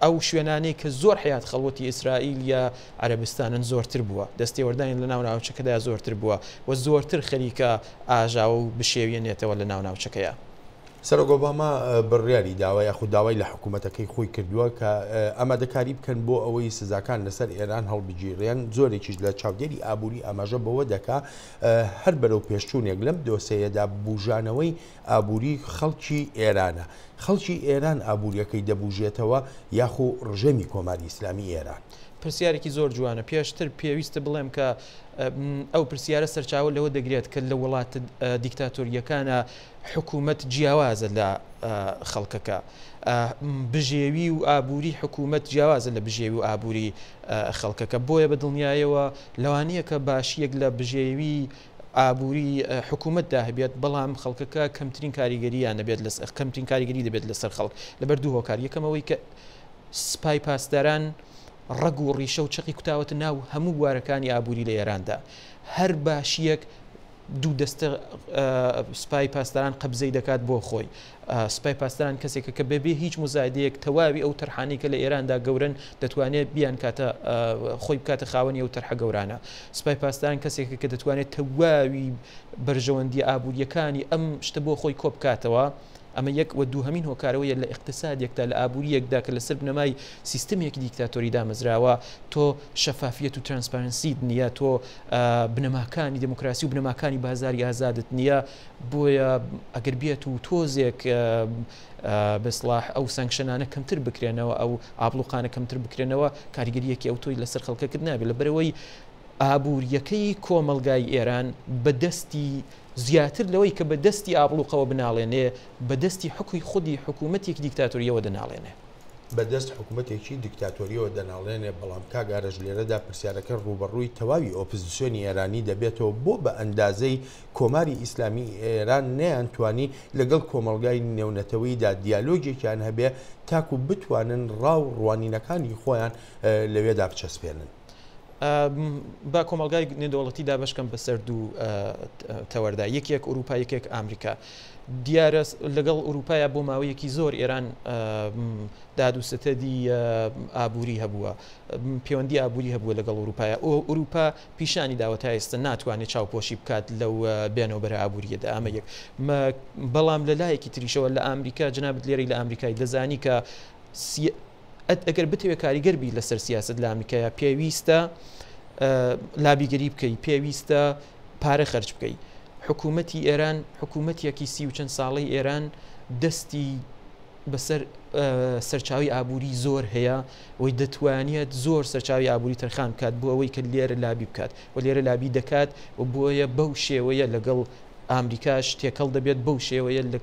ئەو شوێنانەی کە زۆر حیات خەڵوەتی ئیسرائیل یا عەرەبستانن زۆرتر بووە دەستی وەردانی لە ناو ناوچەکەدا زۆرتر بووە و زۆرتر خەریکە ئاژاوە و بشێوێنێتەوە لە ناو ناوچەکەیە. سەرۆک ئۆباما بڕیاری داوای یاخود داوای لە حکوومەتەکەی خۆی کردووە کە ئامادەکاری بکەن بۆ ئەوەی سزاکان لەسەر ئێران هەڵبگیڕێن زۆرێکیش لە چاودێری ئابووری ئاماژە بەوە دەکا هەر بەرەو پێشچوونێک لەم دۆسەیەدا بوژانەوەی ئابووری خەڵکی ئێرانە. خەڵکی ئێران ئابووریەکەی دەبوژێتەوە یاخو ڕژەمی کۆماری ئیسلامی ئێران. پرسیارێکی زۆر جوانە پێشتر پێویستە بڵێم کە ئەو پرسیارە سەرچاوە لەوە دەگرێت کە لە وڵات دیکتاتۆریەکانە حکوومەت جیاوازە لە خەڵکەکە بژێوی و ئابووری حکوومەت جیاوازە لە بژێوی و ئابووری خەڵکەکە بۆیە بە دڵنیایەوە لەوانەیە کە باشیەک لە بژێوی ئابووری حکوومەتدا هەبێت بەڵام خەڵکەکە کەمترین کاریگەریان نەبێت کەمترین کاریگەری دەبێت لەسەر خەڵک لەبەر دوو هۆکار یەکەمەوەی کە سپای پاسداران ڕەگ و ڕیشە و چەقی کوتاوەتە ناو هەموو بوارەکانی ئابووری لە ئێراندا هەر باشیەک دوو دەستە سپای پاسداران قەبزەی دەکات بۆ خۆی. سپای پاسداران کەسێکە کە بەبێ هیچ مزایدەیەک تەواوی ئەو تەرحانەی کە لە ئێراندا گەورن دەتوانێت بیان کاتە خۆی بکاتە خاوەنی ئەو تەرحە گەورانە. سپای پاسداران کەسێکە کە دەتوانێت تەواوی بەرژەوەندی ئابووریەکانی ئەم شتە بۆ خۆی کۆ بکاتەوە. ئەمە یەک و دووهەمین هۆکارەوەیە لە اقتصادێکدا لە ئابووریەکدا کە لەسەر بنەمای سیستەمێکی دیکتاتۆری دامەزراوە تۆ شەفافیەت و ترانسپارنسیت نییە تۆ بنەماکانی دموکراسی و بنەماکانی بازاری ئازادت نییە بۆیە ئەگەر بێت و تۆزێک بەسڵاح ئەو سانکشنانە کەمتر بکرێنەوە ئەو ئابلوقانە کەمتر بکرێنەوە کاریگەریەکی ئەو تۆی لەسەر خەڵکەکرد نابێت لەبەرەوەی ئابووریەکەی کۆمەلگای ئێران بەدەستی زیاتر لەوەی کە بە دەستی ئابلوقەوە بناڵێنێ بە دەستی حکوی خودی حکوومەتێکی دیکتاتۆریەوە دەناڵێنێ بەدەست حکوومەتێکی دیکتاتۆریەوە دەناڵێنێ بەڵام کاگارەژ لێرەدا پرسیارەکە ڕوبەڕووی تەواوی ئۆپۆزیسیۆنی ئێرانی دەبێتەوە بۆ بە ئەندازەی کۆماری ئیسلامی ئێران نەیانتوانی لەگەڵ کۆمەلگای نێونەتەوەیدا دیالۆگێکیان هەبێ تاکو بتوانن ڕاو ڕوانینەکانی خۆیان لەوێدا بچەسپێنن. با کۆمەلگای نێودەوڵەتیدا بەشکەم بەسەر دوو تەوەردا یەکێک ئەوروپا یەکێک ئامریکا دیارە لەگەڵ ئەوروپایە بۆ ماوەیەکی زۆر ئێران داد و ستەدی ئابووری هەبووە پەیوەندی ئابووری هەبووە لەگەڵ ئەوروپایە ئەوروپا پیشانی داوە تا ئێستا ناتوانێت چاوپۆشی بکات لەو بێنەوەبەرە ئابووریەدا ئەمە یەک بەڵام لە لایەکی تریشەوە لە ئامریکا جنابەت لێرەی لە ئامریکای دەزانی کە ئەگەر بتەوێت کاریگەربی لەسەر سیاست لە ئامریکایە پێویستە لابیگەری بکەی پێویستە پارە خەرج بکەی حکوومەتی ئێران حکوومەتیەکی 30 و چەند ساڵی ئێران دەستی بەسەر سەرچاوی ئابووری زۆر هەیە وی دەتوانێت زۆر سەرچاوی ئابووری تەرخان بکات بۆ ئەوەی کە لێرە لابی بکات و لێرە لابی دەکات و بۆیە بەو شێوەیە لەگەڵ ئامریکاش تێکەڵ دەبێت بەو شێوەیە لە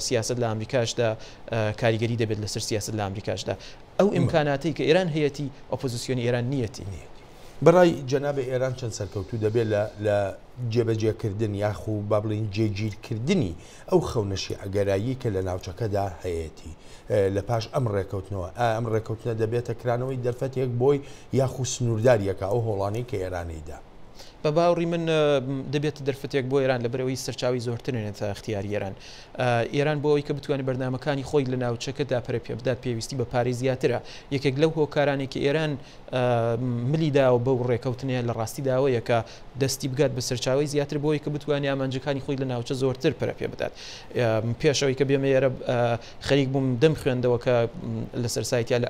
سیاست لە ئامریکاشدا کاریگەری دەبێت لەسەر سیاست لە ئامریکاشدا ئەو ئیمکاناتی کە ئێران هەیەی ئۆپۆزیسیۆنی ئێران نیەتی بەڕای جەنابێ ئێران چەند سەرکەوتو دەبێت لە جێبەجێکردن یاخو با بڵین جێگیرکردنی ئەو خەونەشی ئەگەرایی کە لە ناوچەکەدا هەیەی لە پاش ئەم ڕێکەوتنەوە ئەم ڕێکەوتنە دەبێتە کرانەوەی دەرفەتێک بۆی یاخو سنوورداریەکە ئەو هۆڵانەی کە ئێرانەیدا بە باوڕی من دەبێت دەرفەتێک بۆ ئێران لەبەرەوەی سەرچاوی زۆرترێنێتە اختیاری ئێران بۆ ئەوەی کە بتوانێت بەرنامەکانی خۆی لە ناوچەکەدا پەرە پێ بدات پێویستی بە پارەی زیاترە یەکێک لەو هۆکارانێکی ئێران ملیدا و بەو ڕێکەوتنیە لە ڕاستیداوەیە کە دەستی بگات بە سەرچاوی زیاتر بۆی کە بتوانێت ئامانجەکانی خۆی لە ناوچە زۆرتر پەرە پێ بدات پێشەوەی کە بێمە ئێرە خەریک بووم دەم خوێندەوە کە لەسەر سایتیا لە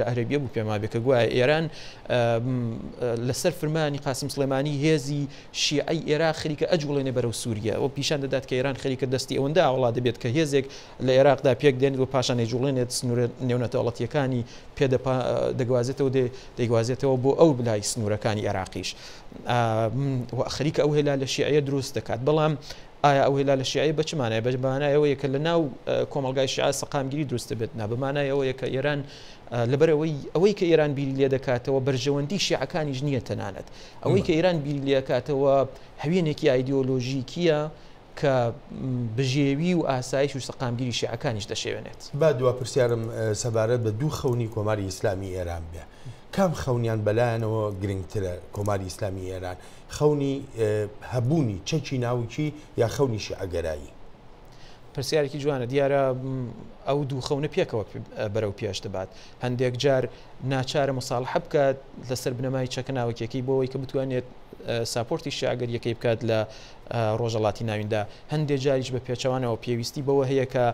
عەرەبیە بوو پێما بێ کە گوایە ئێران لەسەر فرمانی قاسم سلێمانی هێزی شیعی عێراق خەریکە ئەجوڵێنێ بەرەو سووریا و پیشان دەدات کە ئێران خەریکە دەستی ئەوەندا وڵات دەبێت کە هێزێک لە عێراقدا پێک دێنێت و پاشان ئەجوڵێنێت سنوورە نێونەتەوەڵەتیەکانی پێ دەگوازێتەوە دەیگوازێتەوە بۆ ئەو بلای سنوورەکانی عێراقیش خەریکە ئەو هێلا لە شیعە دروست دەکات بەڵام ئایا ئەو هێلا لە شیعە بە چمانایە بەمانایەوەیە کە لە ناو کۆمەلگای شیعە سەقامگیری دروست دەبێت بەمانایەوەیە کە ئێران لەبەرەوەی ئەوەی کە ئێران بیری لێ دەکاتەوە بەرژەوەندی شیعەکانیش نییە تەنانەت ئەوەی کە ئێران بیری لێ دەکاتەوە هەوێنێکی ئایدۆلۆژیکیە کە بژێوی و ئاسایش و سەقامگیری شیعەکانیش دەشێوێنێت با دووە پرسیارم سەبارەت بە دوو خەونی کۆماری ئیسلامی ئێران بێ کام خەونیان بەلایەنەوە گرنگترە کۆماری ئیسلامی ئێران خەونی هەبوونی چەکی ناوکی یا خەونی شیعەگەرایی پرسیارێکی جوانە دیارە ئەو دوو خەونە پێکەوە بەرەو پێش دەبات هەندێک جار ناچارە مصالحە بکات لەسەر بنەمای چەکە ناوکیەکەی بۆەوەی کە بتوانێت ساپۆرتی شیعەگەریەکەی بکات لە ڕۆژەڵاتی ناویندا هەندێک جاریش بە پێچەوانەوە پێویستی بەوە هەیە کە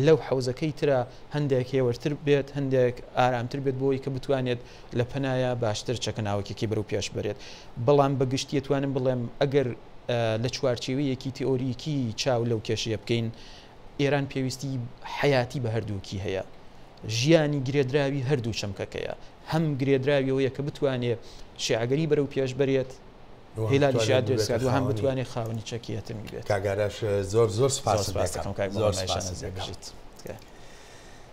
لەو حوزەکەی ترە هەندێک هێوەرتر بێت هەندێک ئارامتر بێت بۆی کە بتوانێت لە پەنایە باشتر چەکە ناوکیەکەی بەرەو پێش بێت بەڵام بەگشتی توانم بڵێم ئەگەر لە چوارچێوەیەکی تئۆریکی چاو لەو کێشەیە بکەین ئێران پێویستی حیاتی بە هەردووکی هەیە ژیانی گرێدراوی هەردوو چەمکەکەیە هەم گرێدراویەوەیە کە بتوانێت شیعەگەری بەرەو پێش بەرێت هێلالی شیعە دروستکات و هەم بتوانێت خاوەنی چەکیەتر بێت کاگاراش زۆر سپاس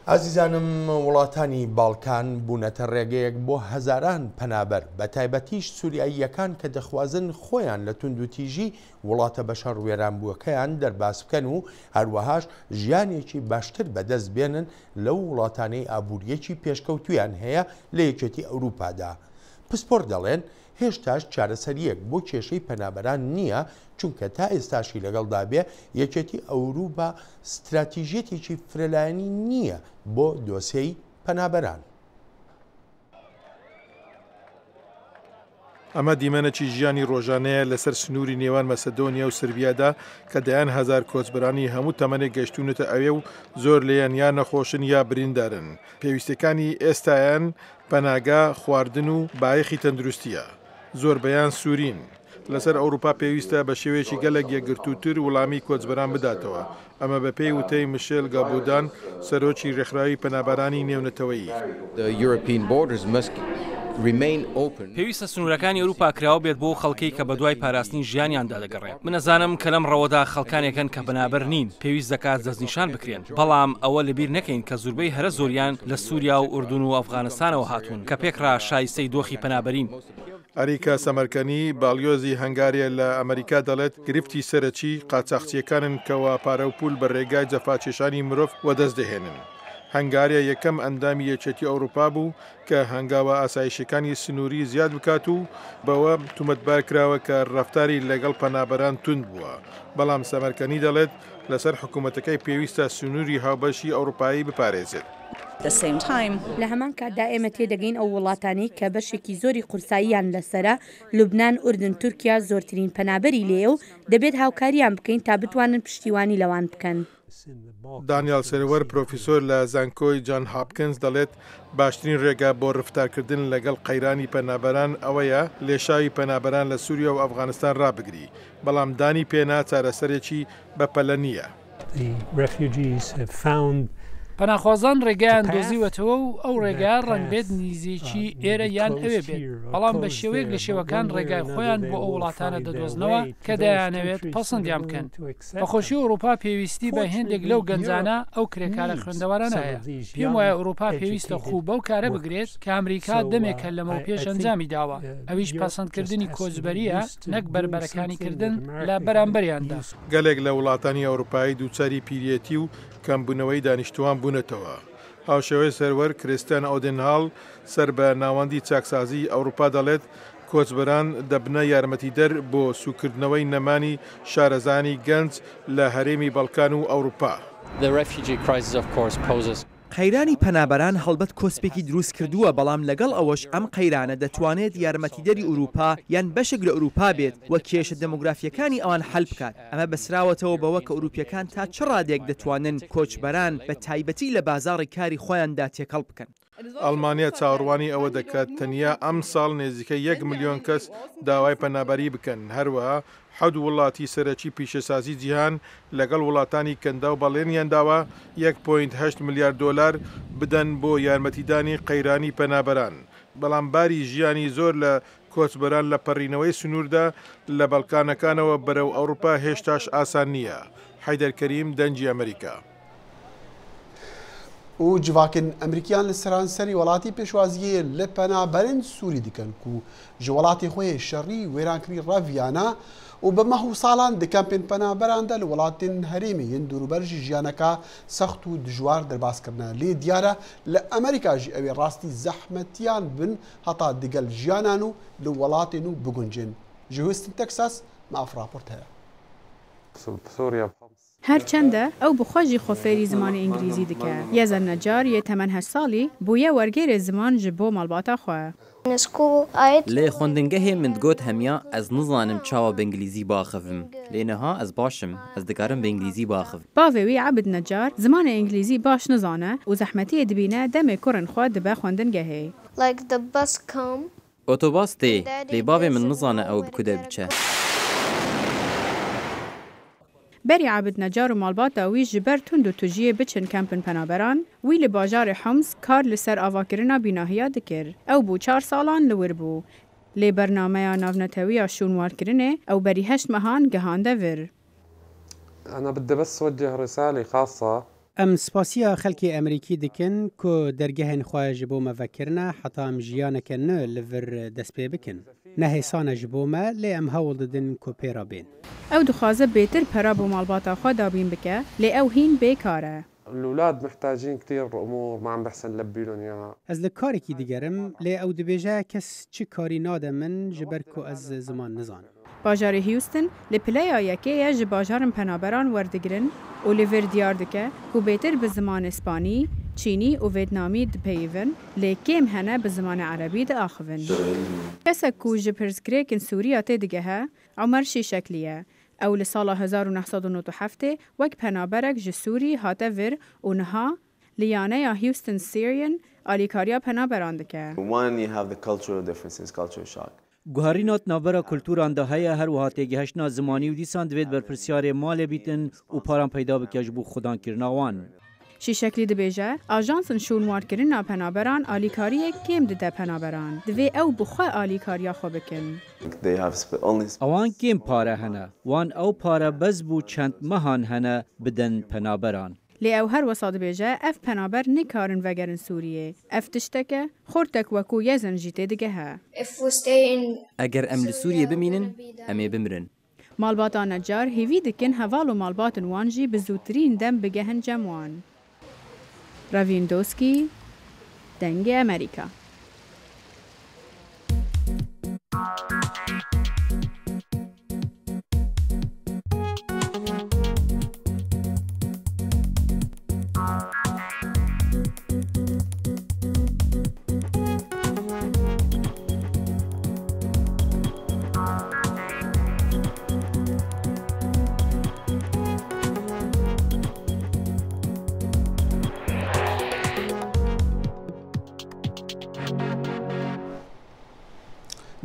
عزیزانم وڵاتانی باڵکان بوونەتە ڕێگەیەک بۆ هەزاران پەنابەر بە تایبەتیش سووریاییەکان کە دەخوازن خۆیان لە تونند و تیژی وڵاتە بەشەر وێرانبووەکەیان دەرباس بکەن و هەروەهاش ژیانێکی باشتر بەدەست بێنن لەو وڵاتانەی ئابووریەکی پێشکەوتویان هەیە لە یەکێتی ئەوروپادا پسپۆر دەڵێن هێشتاش چارەسەریەک بۆ کێشەی پەنابەران نییە چونکە تا ئێستاشی لەگەڵدا بێ یەکێتی ئەوروپا استراتیژیەتێکی فرەلایەنی نییە بۆ دۆسیەی پەنابەران. ئەمە دیمەنەکی ژیانی ڕۆژانەیە لەسەر سنووری نێوان مەسەدۆنیا و سربیادا کە دەیان هەزار کۆچبرانی هەموو تەمەنێک گەشتونەتە ئەوێ و زۆر لێیان یا نەخۆشن یا بریندارن. پێویستەکانی ئێستایان پەناگا خواردن و بایەخی تەندروستیە. زۆر بەیان سوورین. لەسەر ئەوروپا پێویستە بە شێوەیەکی گەلێک یەکگرتووتر وڵامی کۆچبەران بداتەوە. ئەمە بە پێی وتەی میشێل گابودان سەرۆکی ڕێکخراوی پەنابەرانی نێونەتەوەیی. پێویستە سنوورەکانی ئەوروپا کراوە بێت بۆ خەڵکەی کە بە دوای پاراستنی ژیانیاندا دەگەڕێت. منەزانم کە لەم ڕەوەدا خەڵکانێکن کە بەنابەر نین پێویست دەکات دەستنیشان بکرێن بەڵام ئەوە لەبیر نەکەین کە زوربەی هەرە زۆریان لە سووریا و ئوردون و ئەفغانستانەوە هاتوون کە پێکرا شایستەی دۆخی پەنابەرین. ئەریکا سەمەرکەنی باڵیۆزی هەنگاریە لە ئەمریکا دەڵێت گرفتی سەرەکی قاچاقچیەکانن کەوا پارە و پول بە ڕێگای جەفاکێشانی مرۆڤ وەدەست دەهێنن. هەنگاریە یەکەم ئەندامی یەکێتی ئەوروپا بوو کە هەنگاوە ئاسایشەکانی سنووری زیاد بکات و بەوە تومەتبار کراوە کە ڕەفتاری لەگەڵ پەنابەران تند بووە. بەڵام سەمەرکەنی دەڵێت لەسەر حکوومەتەکەی پێویستە سنووری هاوبەشی ئەوروپایی بپارێزێت. لە هەمان کاتدا ئێمە تێدەگەین ئەو وڵاتانی کە بەشێکی زۆری قورساییان لەسرە لوبنان، ئوردن، تورکیا زۆرترین پەنابەری لێ و دەبێت هاوکاریان بکەین تا بتوانن پشتیوانی لەوان بکەن. دانیال سەرەوەر پرۆفیسۆر لە زانکۆی جان هاپکنز دەڵێت باشترین ڕێگا بۆ ڕفتارکردن لەگەڵ قەیرانی پەنابەران ئەوەیە لێشاوی پەنابەران لە سووریا و ئەفغانستان ڕابگری، بەڵام دانی پێنا چارەسەرێکی بەپەلە نییە. پەناخوازان ڕێگەیان دۆزیوەتەوە و ئەو ڕێگای ڕەنگ بێت نزیکی ئێرە یان ئەوێ بێت، بەڵام بە شێوەیەک لە شێوەکان ڕێگای خۆیان بۆ ئەو وڵاتانە دەدۆزنەوە کە دەیانەوێت پەسەندیان بکەن. بەخۆشی ئەوروپا پێویستی بە هێندێک لەو گەنجانە ئەو کرێکارە خوێندەوەرانە هەیە. پێم وایە ئەوروپا پێویستە خوب بەو کارە بگرێت کە ئەمریکا دەمێکە لەمە پێش ئەنجامی داوە، ئەویش پەسەندکردنی کۆچبەریە نەک بربەرەکانی کردن لە بەرامبەریاندا. گەلێک لە وڵاتانی ئەوروپایی دووچاری پیرەتی و کەمبوونەوەی دانیشتوان بوونەتەوە. هاوشێوەی سەرەر کریستیان ئۆدنهاڵ سەر بە ناوەندی چاکسازی ئەوروپا دەڵێت کۆچبەران دەبنە یارمەتیدەر بۆ سوکردنەوەی نەمانی شارەزانی گەنج لە هەرێمی بەڵکان و ئەوروپا. قەیرانی پەنابەران هەڵبەت کۆسپێکی دروست کردووە، بەڵام لەگەڵ ئەوەش ئەم قەیرانە دەتوانێت یارمەتیدەری ئوروپا یان بەشێک لە ئوروپا بێت وە کێشە دەموگرافیەکانی ئەوان حەل بکات. ئەمە بەسراوەتەوە بەوە کە ئوروپیەکان تا چ ڕادێک دەتوانن کۆچبەران بە تایبەتی لە بازاڕی کاری خۆیاندا تێکەڵ بکەن. ئەڵمانیا چاوەڕوانی ئەوە دەکات تەنیا ئەم ساڵ نێزیکە 1 ملیۆن کەس داوای پەنابەری بکەن. هەروەها 7 وڵاتی سەرەکی پیشەسازی جیهان لەگەڵ وڵاتانی کەندا و بەڵێنیان داوە 1.8 میلیارد دلار بدەن بۆ یارمەتیدانی قەیرانی پەنابەران. بەڵام باری ژیانی زۆر لە کۆچبەران لە پەڕینەوەی سنووردا لە بەڵکانەکانەوە بەرەو ئەوروپا هێشتاش ئاسان نییە. حەیدەر کەریم، دەنجی ئەمریکا. و جوواکن ئەمریکیان لە سەرانسەری وڵاتی پێشوازیە لە پەنابەرن سووری دکەن و ji وڵاتی خۆی شەڕی وێرانکردی ڕەڤیانە و بە مەح و ساڵان دکەمپێن پەنابەراندا لە وڵاتین هەرێمی هێن دووروبەرژی ژیانەکە سەخت و دژوار دەرباسکردنە لێ دیارە لە ئەمریکاژی ئەوێ ڕاستی زەحمەتیان بن هەتا دگەل ژیانان و لە وڵاتێن و بگونجێن. ji هوستن تەکساس ماف راپۆرت هەیە. هەرچەندە ئەو بخۆژی خۆفێری زمانی ئینگلیزی دکە. یەزە نەجار یە تەمەەن 8 ساڵی بوویە وەرگێرێ زمان ji بۆ مەڵباتە خۆە. لێ خوندنگەهێ من گوت هەمیا ئەس نزانم چاوە بەنگلیزی باخەفم. لێنەها ئەس باشم ئەس دەکارم بەنگلیزی باخف. باوێوی عەبد نەجار زمانە ئینگلیزی باش نزانە و زەحمەتیە دبینە دەمێ کوڕن خوا دبە خوێندنگەهەیە. ئۆتۆباس تێ لێ باوێ من نزانە ئەو بکودە بچە. بەری عەبد نەجار و ماڵباتە وی ji ber tund û tujiyê biçin kempên penaberan, wî li bajarê Homs kar li ser avakirina bînahiya dikir. Ew bû 4 salan li wir bû. Lê bernameya navnetewiya şûnwarkirinê ew berî 8 mehan gihande vir. أنا بدي بس وجه رسالة خاصة. ئەم سپاسیە خەڵکی ئەمریکی دکن کۆ دەرگەهێن خۆی ji بۆ me vekirine heta em jiyaneke nû li vir dest pê bikin. Nehêsane ji bo me lê em hewl didin ku pêra bên. Ew dixwaze bêtir pera bû malbata xwe dabîn bike, lê ew hîn bêkar e. الأولاد محتاجين كثير أمور ما عم بحسن لبي لهم إياها. Ez li karekî digerim lê ew dibêje kes çi karî nade min ji ber ku ez ziman nizanim. Bajarê Houston li pileya yekê ye ji bajarên penaberan werdigirin û li vir diyar dike ku bêtir bi zimanê Spanî, Çînî û Vêtnamî dipeyivin, lê kêm hene bi zimanê Erebî diaxivin. Kesek ku ji pirsgirêkên Sûriya tê digehe, Emer Şîşekli ye. Ew li sala 1997 wek penaberek ji Sûrî hate vir û niha li yaneya Houston Syrian alîkariya penaberan dike. Guharînat navbera kultûran de heye her wiha têgihiştna zimanî û dîsan divêt berpirsiyarê malê bîtin û paran peyda bike ji bo xwedankirina wan. Şîşekli dibêje, ajansın şûnwarkirina penaberan alîkariyek kêm dide penaberan. Divê ew bi xwe alîkariya xwe bikin. Ewan kêm pare hene, wan ew pare bez bû çend mehan hene bidin penaberan. Lê ew her wesa dibêje ev penaber nikarin vegerin Sûriyê. Ev tişteke xortek wekû yezin jî tê digehe. Eger em li Sûriyê bimînin, em ê bimirin. Malbata Necar hêvî dikin heval û malbatên wan jî bi zûtirîn dem bigehin cem wan. راویندۆسکی دەنگی ئەمریکا.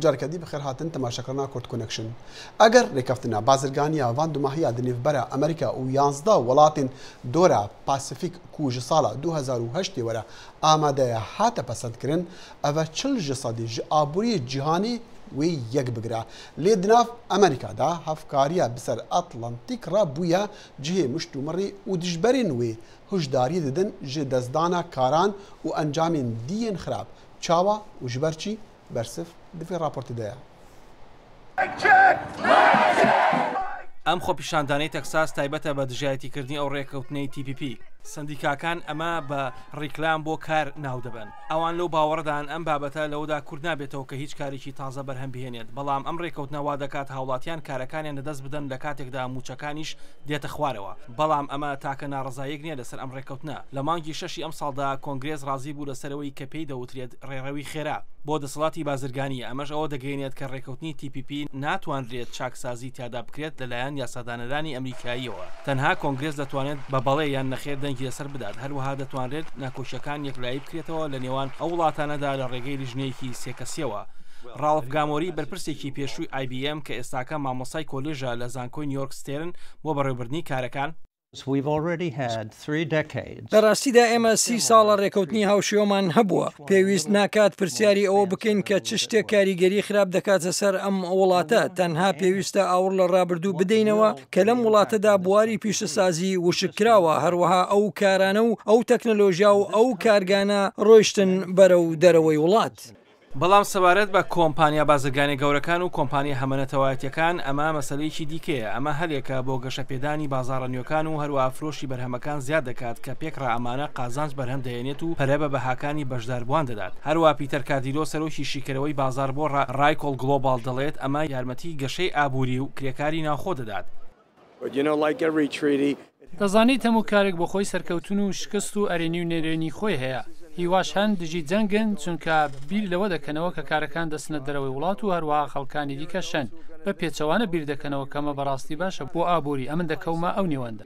جارکەدی بەخێر هاتن تەماشەکردنا کورد کۆنەکشن. ئەگەر ڕێکەفتنا بازرگانیە ڤان دوماهەیە دنێڤبەرە ئەمریکا و 11 وڵاتین دۆرە پاسیفیک کو ji sala 2008 وەرە ئامادەیە هاتە پەسەندکردن ئەvە 40% ji ئابووری جیهانی wê yek bigire. Lê di nav Amerîkada hevkariya bi ser Atlantik re bûye cihê miştûmirî û dijberên wê hişdariyê didin ji dezdana karan û encamên diyên xirab. Çawa û ji ber çî bersif di vê raportê de ye. ئەم خۆپیشاندانەی تەکساس تایبەتە بە دژایەتیکردنی ئەو ڕێکەوتنەی TPP. سندیکاکان ئەمە بە ڕیکلام بۆ کار ناو دەبن. ئەوان لەو باوەڕدان ئەم بابەتە لەوەدا کورد نابێتەوە کە هیچ کارێکی تازە بەرهەم بهێنێت. بەڵام ئەم ڕێکەوتنەوا دەکات هاوڵاتیان کارەکانیان لەدەست بدەن لە کاتێکدا موچەکانیش دێتە خوارەوە. بەڵام ئەمە تاکە ناڕزایەک نییە لەسەر ئەم ڕێکەوتنە. لە مانگی 6 ئەم ساڵدا کۆنگرێز ڕازی بوو لەسەرەوەی کە پێی دەوترێت ڕێڕەوی خێرا بۆ دەسەڵاتی بازرگانی. ئەمەش ئەوە دەگەێنێت کە ڕێکەوتنی TPP ناتوانرێت چاکسازی تیادا بکرێت لەلایەن یاسادانەرانی ئەمریکاییەوە. تەنها کۆنگرێز دەتوانێت بە بەڵێ یان نەخێر دەنگی لەسەر بدات. هەروەها دەتوانرێت ناکۆشیەکان یەکلایی بکرێتەوە لە نێوان ئەو وڵاتانەدا لە ڕێگەی لیژنەیەکی سێکەسیەوە. ڕالف گامۆری بەرپرسێکی پێشووی IBM کە ئێستاکە مامۆسای کۆلێژە لە زانکۆی نیویۆرک ستێرن بۆ بەڕێوەبردنی کارەکان. لە ڕاستیدا ئێمە 30 ساڵە ڕێکەوتنی هاوشێوەمان هەبووە. پێویست ناکات پرسیاری ئەوە بکەین کە چ شتێک کاریگەری خراپ دەکاتە سەر ئەم وڵاتە. تەنها پێویستە ئاور لە ڕابردوو بدەینەوە کە لەم وڵاتەدا بواری پیشەسازی وشکراوە. هەروەها ئەو کارانە و ئەو تەکنەلۆژیا و ئەو کارگانە ڕۆیشتن بەرەو دەرەوەی وڵات. بەڵام سەبارەت بە کۆمپانیا بازرگانی گەورەکان و کۆمپانیا هەمەنەتەوایەتیەکان ئەمە مەسەلەیەکی دیکەیە. ئەمە هەلێکە بۆ گەشەپێدانی بازاڕە نوێکان و هەروە فرۆشی بەرهەمەکان زیاد دەکات کە پێکڕە ئەمانە قازانج بەرهەم دەێنێت و پەرە بە بەهاکانی بەشداربووان دەدات. هەروە پیتەر کادیلۆ سەرۆکی شیکەرەوەی بازار بۆ ڕایکۆڵ گلۆبال دەڵێت ئەمە یارمەتی گەشەی ئابووری و کرێکاری ناوخۆ دەدات. دەزانیت هەموو کارێک بۆ خۆی سەرکەوتن و شکست و ئەرێنی و نێرێنی خۆی هەیە. هیواش هەن دژی جەنگن چونکە بیر لەوە دەکەنەوە کە کارەکان دەستنە دەرەوەی وڵات و هەروەها خەڵکانی دیکە شەن بە پێچەوانە بیر دەکەنەوە کەمە بەڕاستی باشە بۆ ئابووری ئەمن دەکەومە ئەو نێوەندە.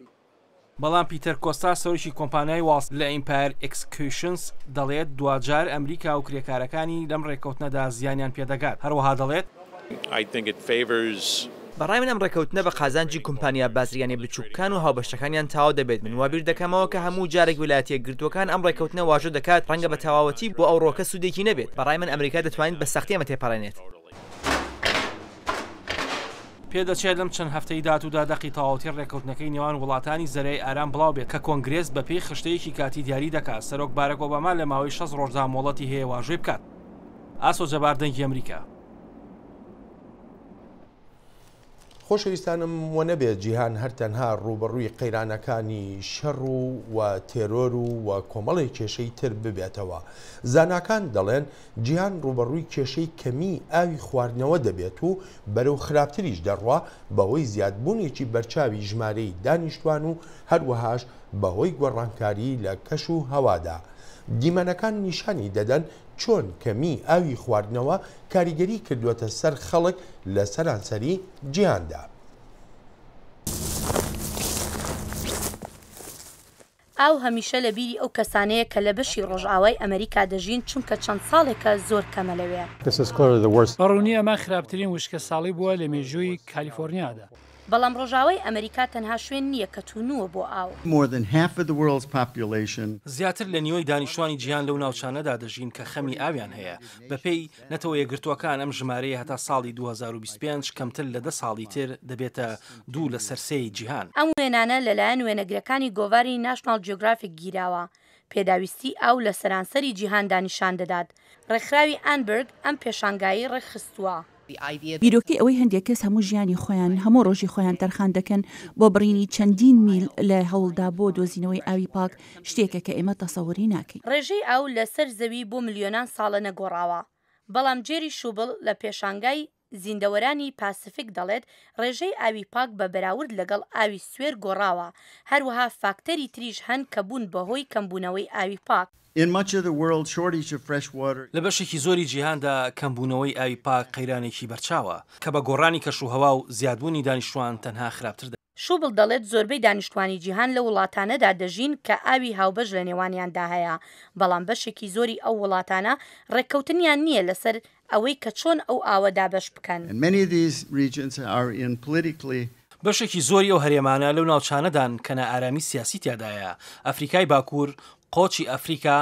بەڵام پیتەر کۆستا سەرۆکی کۆمپانیای واڵ لە ئیمپایر ئێکسکیوشنز دەڵێت دوجار ئەمریکا و کرێکارەکانی لەم ڕێکەوتنەدا زیانیان پێدەگات. هەروەها دەڵێت بەڕای من ئەم ڕێکەوتنە بە قازانجی کۆمپانیا بازرگانی بچووکان و هاوبەشەکانیان تاوا دەبێت. من وابیر دەکەمەوە کە هەموو جارێک ویلایەتە یەکگرتووەکان ئەم ڕێکەوتنە واژە دەکات ڕەنگە بە تەواوەتی بۆ ئەو ڕۆکە سوودێکی نەبێت. بەڕای من ئەمریکا دەتوانێت بە سەختی ئەمە تێپەڕێنێت. پێدەچێت لەم چەند هەفتەی داهاتوودا دەقی تەواوەتی ڕێکەوتنەکەی نێوان وڵاتانی زەرەی ئارام بڵاو بێت کە کۆنگرێس بە پێی خشتەیەکی کاتی دیاری دەکات. سەرۆک باراک ئۆباما لە ماوەی 6 ڕۆژدا مۆڵەتی هەیە واژۆی بکات. ئاسۆ جەبار دەنگی ئەمریکا. خۆشەویستانم وە نەبێت جیهان هەرتەنها ڕوبەڕووی قەیرانەکانی شەڕ و تێرۆر و کۆمەڵی کێشەی تر ببێتەوە. زاناکان دەڵێن جیهان ڕوبەڕووی کێشەی کەمی ئاوی خواردنەوە دەبێت و بەرەو خراپتریش دەڕوا بەهۆی زیادبوونێکی بەرچاوی ژمارەی دانیشتوان و هەروەهاش بەهۆی گۆڕانکاری لە کەش و هەوادا. دیمەنەکان نیشانی دەدەن چۆن کەمی ئاوی خواردنەوە کاریگەری کردووەتە سەر خەڵک لە سەرانسەری جیهاندا. ئاو هەمیشە لە بیری ئەو کەسانەیە کە لە بەشی ڕۆژئاوای ئەمریکا دەژین چونکە چەند ساڵێکە زۆر کەمە لەوێ. بەڕوونی ئەمە خراپترین وشکە ساڵی بووە لە مێژووی کالیفۆرنیادا. بەڵام ڕۆژاوای ئەمریکا تەنها شوێن نییە کە توونووە بۆ ئاو. زیاتر لە نیوەی دانیشتوانی جیهان لەو ناوچانەدا دەژین کە خەمی ئاویان هەیە. بەپێی نەتەوە یەکگرتووەکان ئەم ژمارەیە هەتا ساڵی 2025 کەمتر لە 10 ساڵی تر دەبێتە 2 لە سەرسەی جیهان. ئەم وێنانە لەلایەن وێنەگرەکانی گۆڤاری ناشنال جیۆگرافیک گیراوە. پێداویستی ئاو لە سەرانسەری جیهاندا نیشان دەدات. ڕێکخراوی ئانبرگ ئەم پێشانگایی ڕێکخستووە. بیرۆکەی ئەوەی هەندێک کەس هەموو ژیانی خۆیان هەموو ڕۆژی خۆیان تەرخان دەکەن بۆ بڕینی چەندین میل لە هەوڵدا بۆ دۆزینەوەی ئاوی پاک شتێکە کە ئێمە تەسەووری ناکەین. ڕێژەی ئاو لەسەر زەوی بۆ ملیۆنان ساڵە نەگۆڕاوە، بەڵام جێری شوبڵ لە پێشانگای زیندەوەرانی پاسیفیک دەڵێت ڕێژەی ئاوی پاک بە بەراورد لەگەڵ ئاوی سوێر گۆڕاوە، هەروەها فاکتەری تریش هەن کە بوون بەهۆی کەمبوونەوەی ئاوی پاک. لە بەشێکی زۆری جیهاندا کەمبوونەوەی ئاوی پاک قەیرانێکی بەرچاوە کە بە گۆڕانی کەشوهەوا و زیادبوونی دانیشتوان تەنها خراپتر. شوبڵ دەڵێت زۆربەی دانیشتوانی جیهان لە وڵاتانەدا دەژین کە ئاوی هاوبەش لە نێوانیاندا هەیە، بەڵام بەشێکی زۆری ئەو وڵاتانە ڕێککەوتنیان نییە لەسەر ئەوەی کە چۆن ئەو ئاوە دابەش بکەن. بەشێکی زۆری ئەو هەرێمانە لەو ناوچانەدان کە نائارامی سیاسی تیادایە. ئەفریقای باکوور، قۆچی ئەفریقا،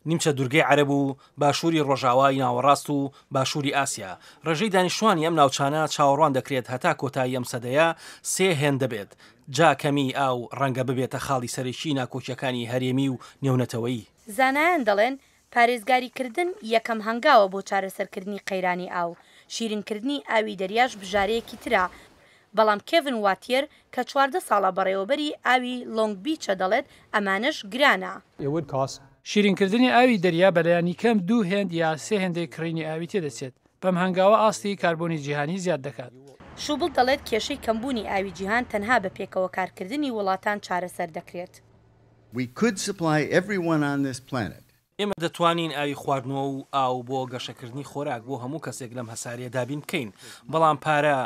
نیمچە دوورگەی عەرەب و باشووری ڕۆژاوای ناوەڕاست و باشووری ئاسیا. ڕێژەی دانیشتوانی ئەم ناوچانە چاوەڕوان دەکرێت هەتا کۆتایی ئەم سەدەیە 3 هێن دەبێت. جا کەمی ئاو ڕەنگە ببێتە خاڵی سەرەکی ناکۆکیەکانی هەرێمی و نێونەتەوەیی. زانایان دەڵێن پارێزگاریکردن یەکەم هەنگاوە بۆ چارەسەرکردنی قەیرانی ئاو. شیرینکردنی ئاوی دەریاش بژارەیەکی ترە، بەڵام کێڤن واتیەر کە 14 ساڵە بەڕێوەبەری ئاوی لۆنگ بیچە دەڵێت ئەمانش گرانە. شیرینکردنی ئاوی دەریا بەلایانی کەم 2 هێند یا 3 هێندەی کڕینی ئاوی تێدەچێت، بەم هەنگاوە ئاستی کاربۆنی جیهانی زیاد دەکات. شوبڵ دەڵێت کێشەی کەمبوونی ئاوی جیهان تەنها بە پێکەوە کارکردنی وڵاتان چارەسەر دەکرێت. ئێمە دەتوانین ئاوی خواردنەوە و ئاو بۆ گەشەکردنی خۆراک بۆ هەموو کەسێک لەم هەساریە دابین بکەین، بەڵام پارە،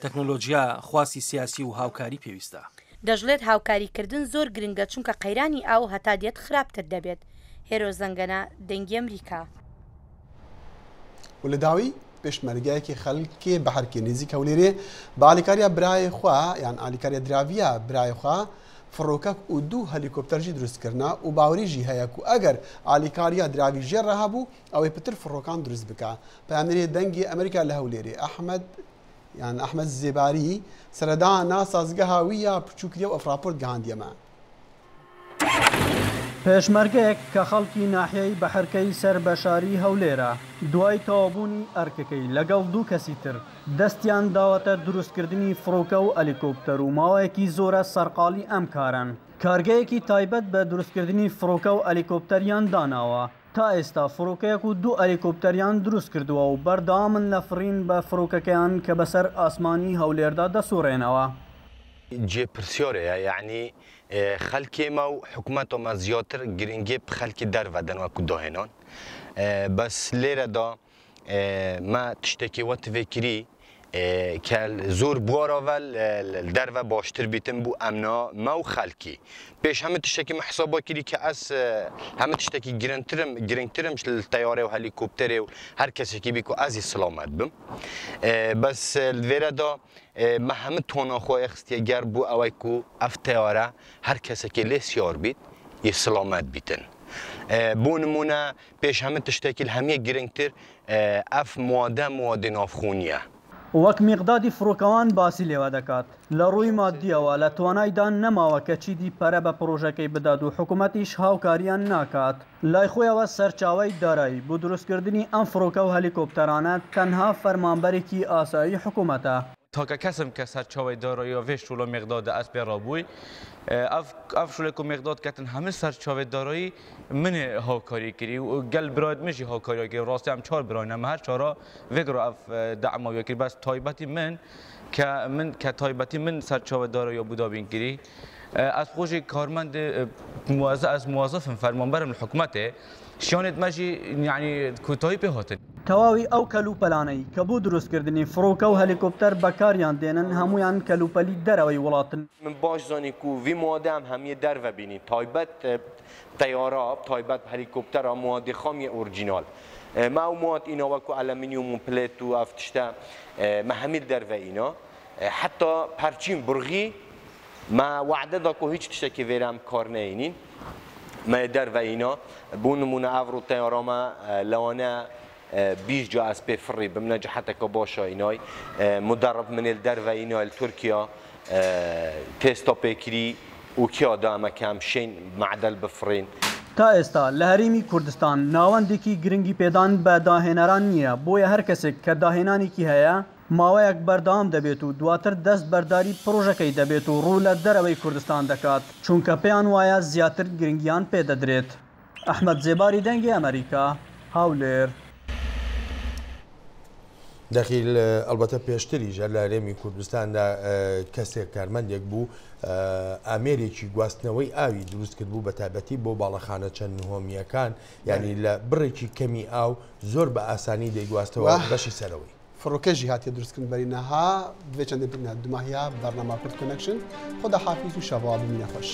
تەکنۆلۆژیا، خواستی سیاسی و هاوکاری پێویستە. دەژڵێت هاوکاریکردن زۆر گرنگە چونکە قەیرانی ئاو هەتا دێت خراپتر دەبێت. هێرۆ زەنگەنە دەنگی ئەمریکا. و لە داوی پێشمەرگایەکی خەڵکی بەحرکی نزیکە و لێرێ بە ئالیکاریە برای خوا یان ئالیکاریە دراویە برای خوا فڕۆکەک و 2 هەلیکۆپتەرژی دروستکردنا و باوریژی هەیە و ئەگەر ئالیکاریە دراوی ژێر ڕەهابوو ئەوەی پتر فڕۆکان دروست بکە. پەیامەری دەنگی ئەمریکا لە هەولێرێ ئەحمەد زێباری سەردانا سازگەها ویە پچووکریە و ئەفراپۆرت گەهاندیەمە. پێشمەرگەیەک کە خەڵکی ناحیەی بەحرکەی سەر بەشاری هەولێرە دوای تەوابوونی ئەرکەکەی لەگەڵ 2 کەسی تر دەستیان داوەتە دروستکردنی فڕۆکە و ئەلیکۆپتەر و ماوەیەکی زۆرە سەرقاڵی ئەم کارن. کارگەیەکی تایبەت بە دروستکردنی فڕۆکە و ئەلیکۆپتەریان داناوە. تا ئێستا فڕۆکەیەک و 2 ئەلیکۆپتەریان دروست کردووە و بەردەوامن لە فڕین بە فڕۆکەکەیان کە بەسەر ئاسمانی هەولێردا دەسوڕێنەوە. جێپرسیۆرەیە یعنی خەلکێمە و حکوومەتۆمە زیاتر گرنگێ خەلکی دەرڤەدەنەوە و داهێنان بەس لێرەدا ما تشتێکی وە تڤێکری کە زۆر بوارەوە دەرڤە باشتر بیتم بوو ئەمنا مە و خەلکی پێش هەمە تشتێکی مەحسابا کردی کە ئەس هەمە تشتێکی گرنگترم تەیارێ و هەلیکۆپتەرێ و هەر کەسێکی بیک و ئەزی سلامەت بم بەس لێرەدا ما هەمە تۆنەخۆی خستیە گەر بوو ئەوەی و ئەف تەیارە هەر کەسێکی لێ سیار بیت یە سلامەت بیتن. بۆ نمونە پێش هەمە تشتێکی هەمیە گرنگتر ئەف موادە نافخونیە. وەک میقدادی فڕۆکەوان باسی لێوە دەکات لە ڕووی مادیەوە لە توانایدا نەماوە کە چیدی پەرە بە پرۆژەکەی بدات و حکوومەتیش هاوکاریان ناکات. لای خۆیەوە سەرچاوی دارایی بۆ دروستکردنی ئەم فڕۆکە و هەلیکۆپتەرانە تەنها فەرمانبەرێکی ئاسایی حکوومەتە. تاکە کەسم کە سەرچاوی دارایی وێ شوڵە مقداد ئەس پێ ڕابووی ئەف شوڵێک و مقداد کەتن هەمە سەرچاوی دارایی منێ هاوکاری کردی و گەل برایت مژی هاوکاریەکە ڕاستی ئەم 4 براینەمە هەر چارە وێگڕ ئەف دەعماویە کرد بەس تایبەتی من کە تایبەتی من سەرچاوی دارایی بودابین کردی ئەس خۆشی کارمەند ئەس موازەفم فەرمانبەرم لە حکوومەتێ شیانێت مەژی یعنی کوتاهی پێ هاتن. تەواوی ئەو کەلوپەلانەی کە بۆ دروستکردنی فڕۆکە و هەلیکۆپتەر بەکاریان دێنن هەمویان کەلوپەلی دەرەوەی وڵاتن. من باش زانی و وی موادەم هەمیە دەرڤە بینی تایبەت تەیارە تایبەت هەلیکۆپتەرە موادی خامی ئۆرجینال ما و مواد اینا وەکو ئەلەمینیوم و پلێت و ئەف تشتە ما هەمی دەرڤە اینا حتا پەرچین بڕغی ما وعدە دا کو هیچ تشتێکی وێرەم کار نەینین ما دەرڤە اینا بۆ نمونە ئەڤڕۆ تەیارەمە لەوانە 20 جا از پی فری بمنجح حتی که باشه اینای مدرب من الدرو اینای ترکیا تستا پیکری و کیا دامه کم شین معدل بفرین تا ئێستا لە هەرێمی کوردستان ناوەندێکی گرنگی پێدان بە داهێنەران نییە بۆیە هەر کەسێک کە داهێنانێکی هەیە ماوەیەک بەردەوام دەبێت و دواتر دەست بەرداری پرۆژەکەی دەبێت و ڕوو لە دەرەوەی کوردستان دەکات چونکە پێیان وایە زیاتر گرنگیان پێدەدرێت. ئەحمەد جێباری دەنگی ئەمریکا، هاولێر. دەخیل ئەلبەتە پێشتریژە لە هەرێمی کوردستاندا کەسێک کارمەندێک بوو ئامێرێکی گواستنەوەی ئاوی دروست کرد بوو بە تایبەتی بۆ باڵەخانە چەند نهۆمیەکان یعنی لە بڕێکی کەمی ئاو زۆر بە ئاسانی دەیگواستەوە بەشی سەرەوەی فڕۆکەژی هاتیە دروستکردن بەرینەها دوێ چەندێ بنا دوماهیا بەرنامە کرد کۆنەکشن خۆدا حافیز و شەوا ببینە خۆش.